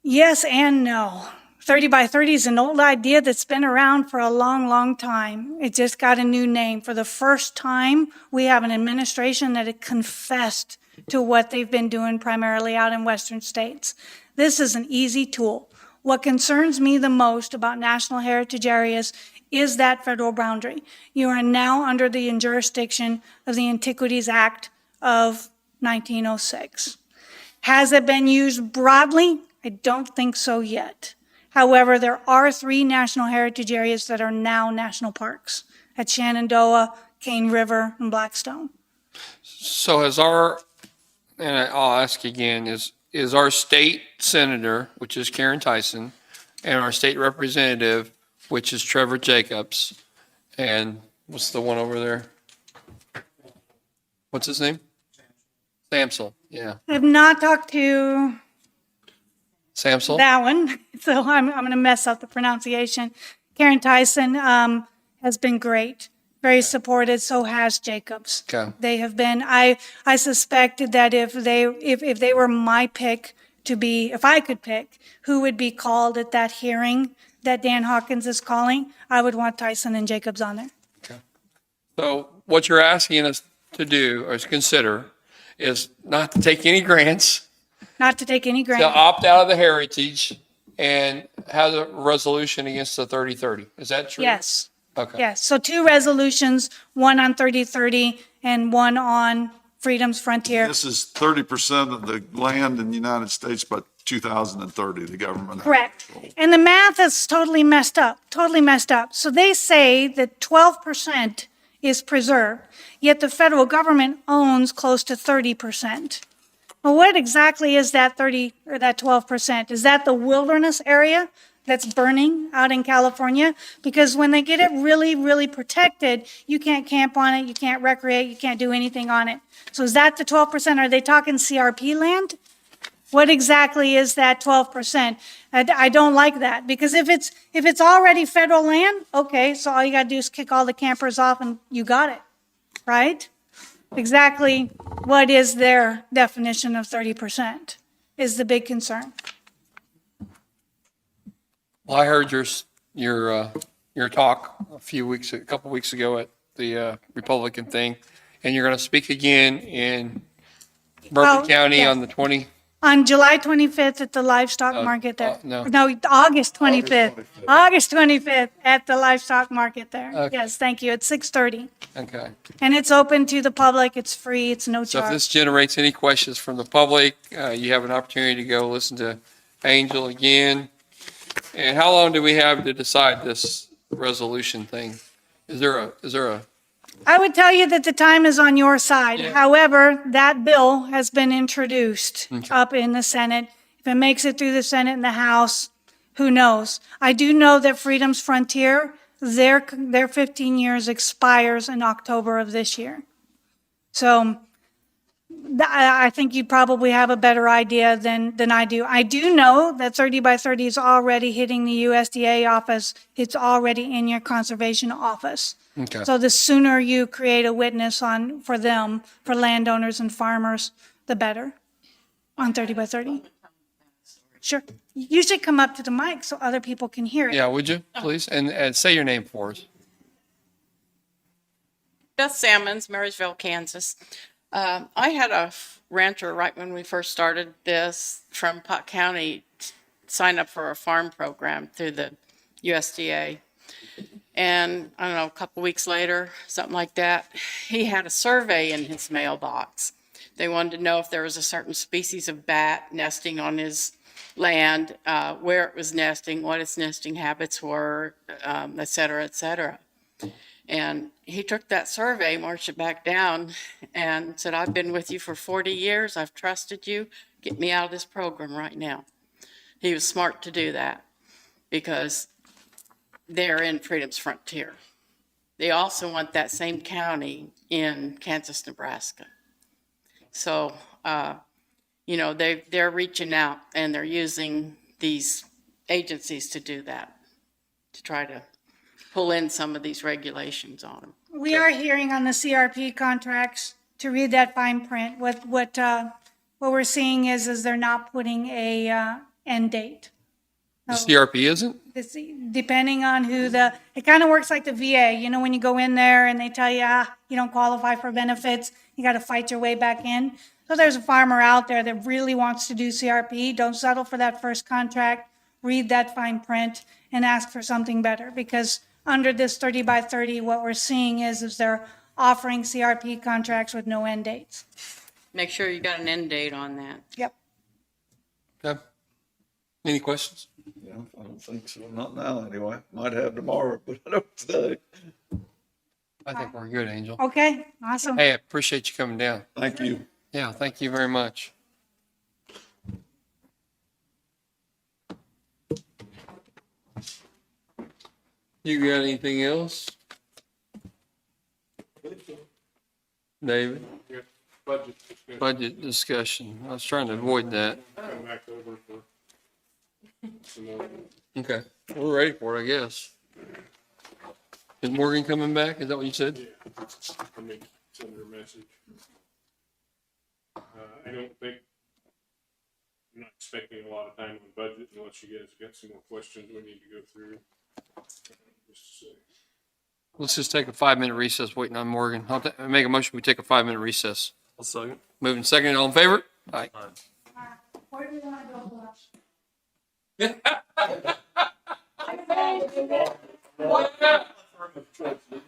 Yes and no. 30 by 30 is an old idea that's been around for a long, long time. It just got a new name. For the first time, we have an administration that had confessed to what they've been doing primarily out in western states. This is an easy tool. What concerns me the most about national heritage areas is that federal boundary. You are now under the jurisdiction of the Antiquities Act of 1906. Has it been used broadly? I don't think so yet. However, there are 3 national heritage areas that are now national parks at Shenandoah, Cane River, and Blackstone. So and I'll ask again, is our state senator, which is Karen Tyson, and our state representative, which is Trevor Jacobs, and what's the one over there? What's his name? Samsel, yeah. I have not talked to Samsel? that one, so I'm going to mess up the pronunciation. Karen Tyson has been great, very supported. So has Jacobs. Okay. They have been. I suspected that if they were my pick to be, if I could pick who would be called at that hearing that Dan Hawkins is calling, I would want Tyson and Jacobs on there. Okay. So what you're asking us to do or to consider is not to take any grants, Not to take any to grant. opt out of the heritage and have a resolution against the 30-30. Is that true? Yes. Okay. Yes. So 2 resolutions, one on 30-30 and one on Freedom's Frontier. This is 30% of the land in the United States by 2030, the government. Correct. And the math is totally messed up, totally messed up. So they say that 12% is preserved, yet the federal government owns close to 30%. Well, what exactly is that 30 or that 12%? Is that the wilderness area that's burning out in California? Because when they get it really, really protected, you can't camp on it, you can't recreate, you can't do anything on it. So is that the 12%? Are they talking CRP land? What exactly is that 12%? I don't like that, because if it's already federal land, okay, so all you gotta do is kick all the campers off and you got it, right? Exactly what is their definition of 30% is the big concern. Well, I heard your talk a couple weeks ago at the Republican thing, and you're going to speak again in Bourbon County yes. on the 20. On July 25th at the livestock market there. no. No, August 25th. August 25th at the livestock market there. Okay. Yes, thank you. At 6:30. Okay. And it's open to the public. It's free. It's no So if charge. this generates any questions from the public, you have an opportunity to go listen to Angel again. And how long do we have to decide this resolution thing? Is there a I would tell you that the time is on your side. Yeah. However, that bill has been introduced Okay. up in the Senate. If it makes it through the Senate and the House, who knows? I do know that Freedom's Frontier, their 15 years expires in October of this year. So I think you probably have a better idea than I do. I do know that 30 by 30 is already hitting the USDA office. It's already in your conservation office. okay? So the sooner you create a witness for them, for landowners and farmers, the better on 30 by 30. Sure. You should come up to the mic so other people can hear it. Yeah, would you please and say your name for us? Beth Salmons, Marysville, Kansas. I had a rancher right when we first started this from Pot County sign up for a farm program through the USDA. And I don't know, a couple weeks later, something like that, he had a survey in his mailbox. They wanted to know if there was a certain species of bat nesting on his land, where it was nesting, what its nesting habits were, et cetera, et cetera. And he took that survey, marched it back down, and said, I've been with you for 40 years. I've trusted you. Get me out of this program right now. He was smart to do that because they're in Freedom's Frontier. They also want that same county in Kansas, Nebraska. So, they're reaching out and they're using these agencies to do that, to try to pull in some of these regulations on them. We are hearing on the CRP contracts to read that fine print. What we're seeing is they're not putting a end date. The CRP isn't? This, depending on who it kind of works like the VA, when you go in there and they tell you, you don't qualify for benefits, you got to fight your way back in. So there's a farmer out there that really wants to do CRP. Don't settle for that first contract. Read that fine print and ask for something better, because under this 30 by 30, what we're seeing is they're offering CRP contracts with no end dates. Make sure you got an end date on that. Yep. Okay. Any questions? Yeah, I don't think so. Not now, anyway. Might have tomorrow, but I don't today. I think we're good, Angel. Okay, awesome. Hey, I appreciate you coming down. Thank you. Yeah, thank you very much. You got anything else? David? Budget discussion. I was trying to avoid that. Come back over for some more. Okay, we're ready for it, I guess. Is Morgan coming back? Is that what you said? Yeah, let me send her a message. I don't think, I'm not expecting a lot of time on budget unless you guys got some more questions we need to go through. Just, Let's just take a 5-minute recess waiting on Morgan. I'll make a motion, we take a 5-minute recess. I'll second. Moving second, all in favor? Aye. Where do you want to go, Blush?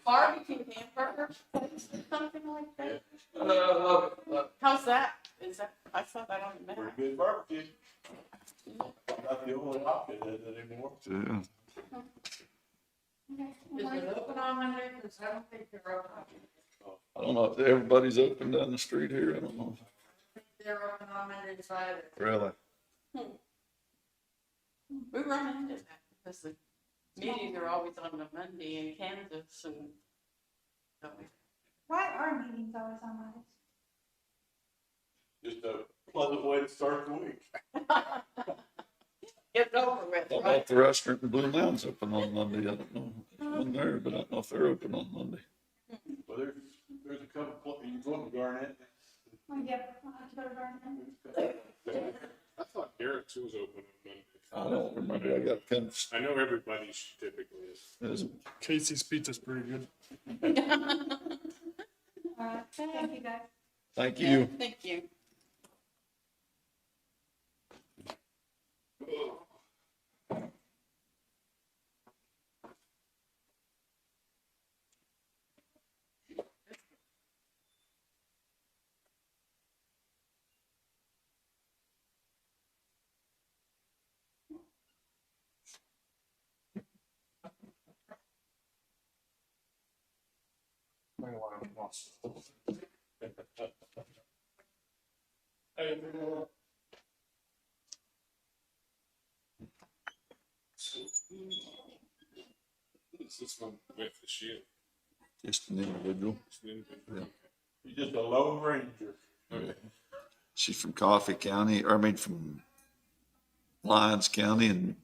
Barbecue hamburger, something like that. How's that? I saw that on the map. Pretty good barbecue. Not the only option anymore. Yeah. Is it open on Monday? Because I don't think they're open. I don't know if everybody's open down the street here. I don't know. They're open on Monday to Friday. Really? We run into that because the meetings are always on the Monday in Kansas and. Why are meetings always on Mondays? Just a pleasant way to start the week. Get over with, How right? about the restaurant in Blue Mountain's open on Monday? I don't know. It's one there, but I don't know if they're open on Monday. Well, there's a couple, you go to Garnett. Yep, I'll have to go to Garden. I thought Garrett's was open on Monday. I don't remember. I got kind of, I know everybody's typically is. Casey's Pizza's pretty good. All right, thank you, guys. thank you. Thank you. This one with the shield. Just an individual. You're just a lone ranger. Okay. She's from Coffee County, or I mean, from Lyons County, and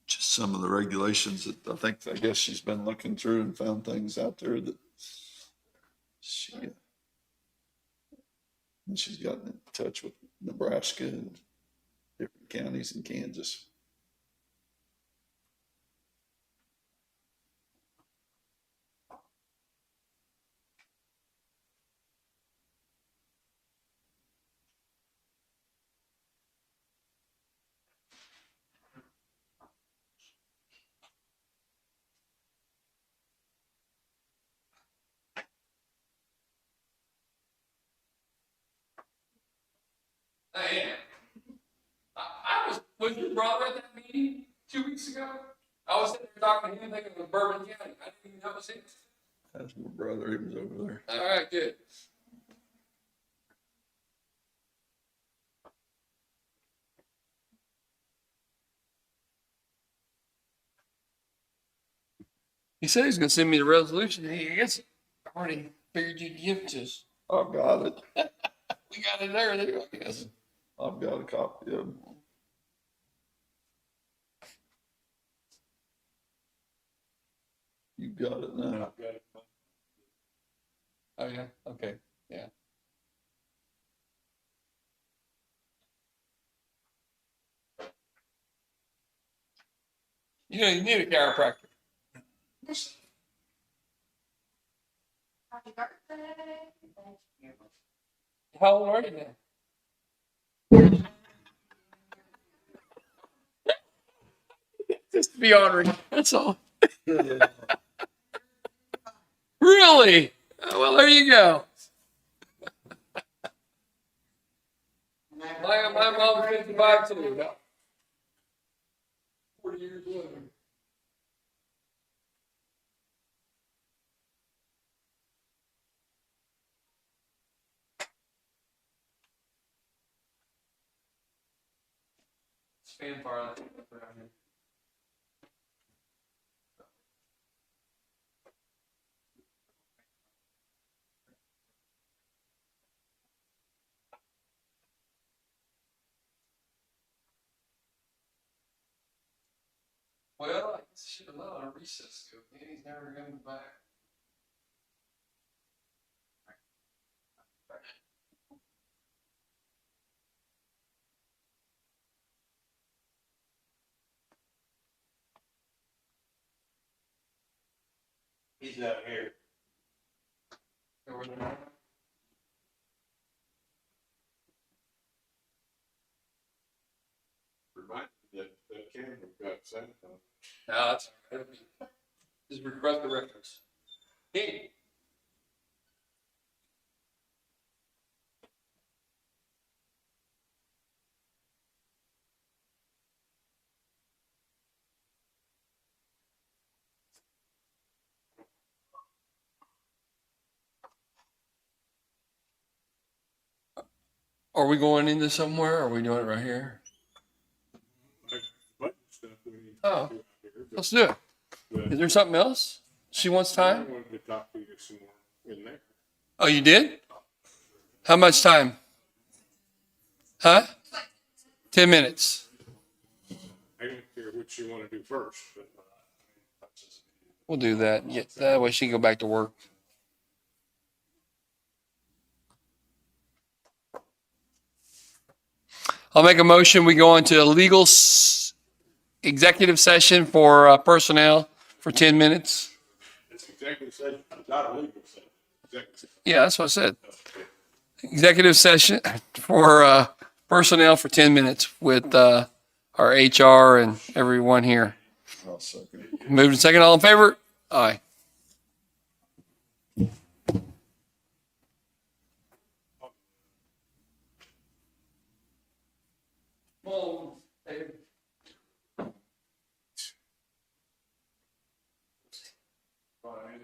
just some of the regulations that I guess she's been looking through and found things out there that and she's gotten in touch with Nebraska and different counties in Kansas. I am. I was your brother at that meeting 2 weeks ago? I was sitting there talking to him, thinking it was Bourbon County. I didn't even know it was him. That's my brother, he was over there. All right, good. He said he's gonna send me the resolution. I guess I already figured you'd give it to us. I've got it. We got it there, I guess. I've got a copy of it. You got it now. Oh, yeah, okay, yeah. You know, you need a chiropractor. How old are you now? Just to be honoring, that's all. Really? Well, there you go. My mom's 55 too. 40 years later. Fan bar around here. Well, I guess I should have known a recess go. Maybe he's never coming back. He's out here. Over there. Remind me that camera got sent. No, that's all right. Just request the reference. Hey. Are we going into somewhere, or are we doing it right here? Budget stuff we need to Oh, do out here, but let's do it. Is there something else she wants I time? wanted to talk to you some more in there. Oh, you did? How much time? Huh? 10 minutes. I don't care what you want to do first, but We'll do that. Yeah, that way she can go back to work. I'll make a motion. We go into a legal executive session for personnel for 10 minutes. it's executive session, not a legal session. Executive. Yeah, that's what I said. Executive session for personnel for 10 minutes with our HR and everyone here. I'll second it. Moved and second. All in favor? Aye. Well, David. Fine.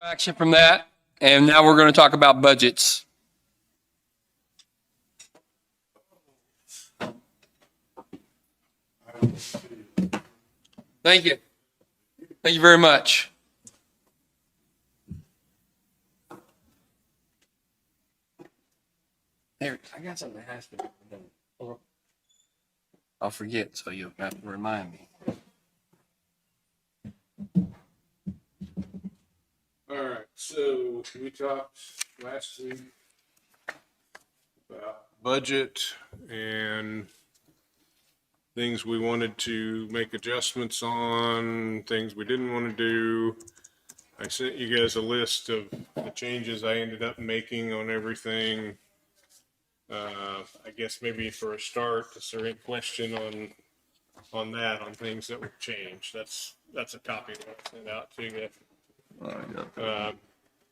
Action from that. And now we're going to talk about budgets. Thank you. Thank you very much. There, I got something that has to be done. I'll forget, so you'll have to remind me. All right, so we talked last week about budget and things we wanted to make adjustments on, things we didn't want to do. I sent you guys a list of the changes I ended up making on everything. I guess maybe for a start, is there any question on that, on things that would change? That's a copy that I sent out to you.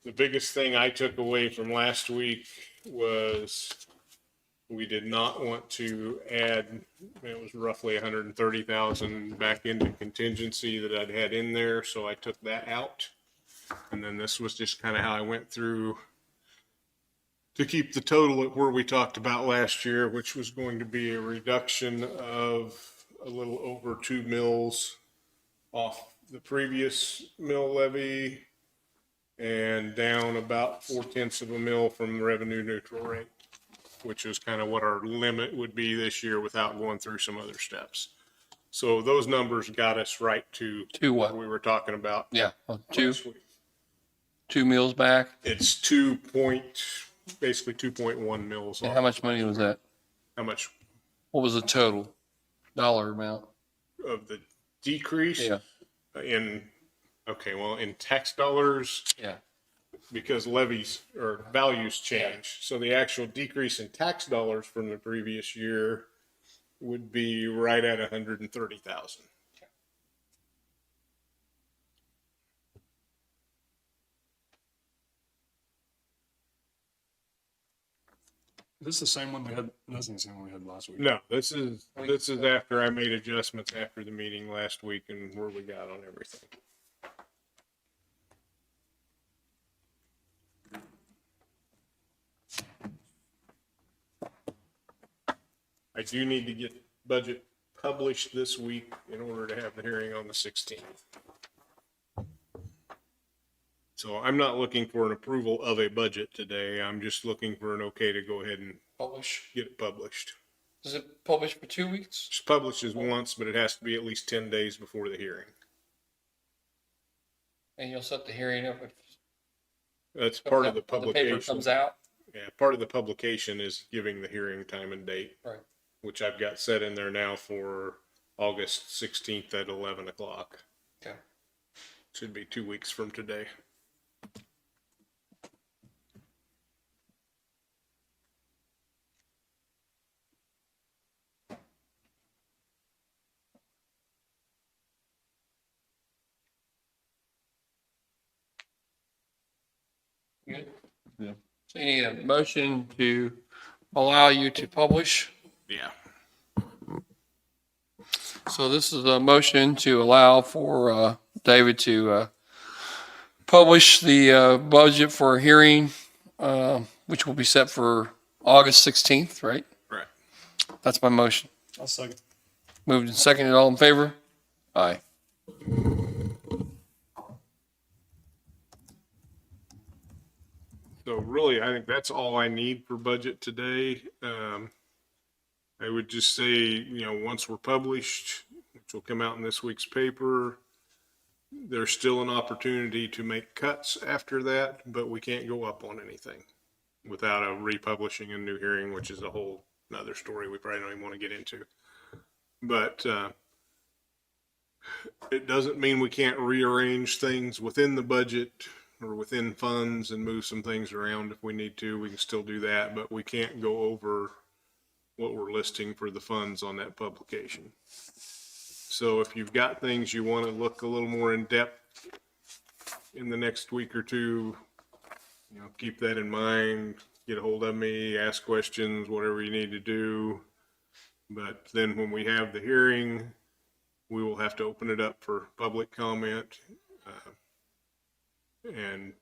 The biggest thing I took away from last week was we did not want to add, it was roughly 130,000 back into contingency that I'd had in there, so I took that out. And then this was just kind of how I went through to keep the total at where we talked about last year, which was going to be a reduction of a little over 2 mills off the previous mill levy and down about 0.4 of a mil from the revenue neutral rate, which is kind of what our limit would be this year without going through some other steps. So those numbers got us right to what we were talking about. Yeah, 2 meals back. It's basically 2.1 mils. And how much money was that? How much? What was the total dollar amount of the decrease? Yeah. In tax dollars. Yeah. Because levies or values change. So the actual decrease in tax dollars from the previous year would be right at 130,000. This is the same one we had. That's the same one we had last week. No, this is after I made adjustments after the meeting last week and where we got on everything. I do need to get budget published this week in order to have the hearing on the 16th. So I'm not looking for an approval of a budget today. I'm just looking for an okay to go ahead and get it published. Is it published for 2 weeks? It's published as once, but it has to be at least 10 days before the hearing. And you'll set the hearing up. That's part of the publication. The paper comes out. Yeah, part of the publication is giving the hearing time and date. Right. Which I've got set in there now for August 16th at 11 o'clock. Okay. Should be 2 weeks from today. Good. Yeah. So you need a motion to allow you to publish. Yeah. So this is a motion to allow for David to publish the budget for a hearing, which will be set for August 16th, right? Right. That's my motion. I'll second. Moved and seconded. All in favor? Aye. So really, I think that's all I need for budget today. I would just say, once we're published, which will come out in this week's paper, there's still an opportunity to make cuts after that, but we can't go up on anything without a republishing a new hearing, which is a whole nother story we probably don't even want to get into. But it doesn't mean we can't rearrange things within the budget or within funds and move some things around if we need to. We can still do that, but we can't go over what we're listing for the funds on that publication. So if you've got things you want to look a little more in depth in the next week or two, keep that in mind. Get a hold of me, ask questions, whatever you need to do. But then when we have the hearing, we will have to open it up for public comment. And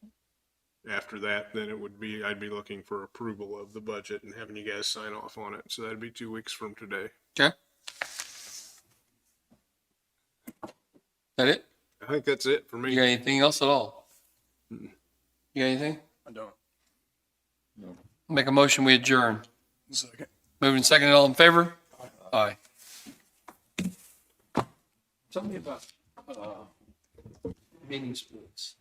after that, then I'd be looking for approval of the budget and having you guys sign off on it. So that'd be 2 weeks from today. Okay. That it? I think that's it for You me. got anything else at all? You got anything? I don't. Make a motion, we adjourn. Second. Moving second, all in favor? Aye. Tell me about, meeting splits.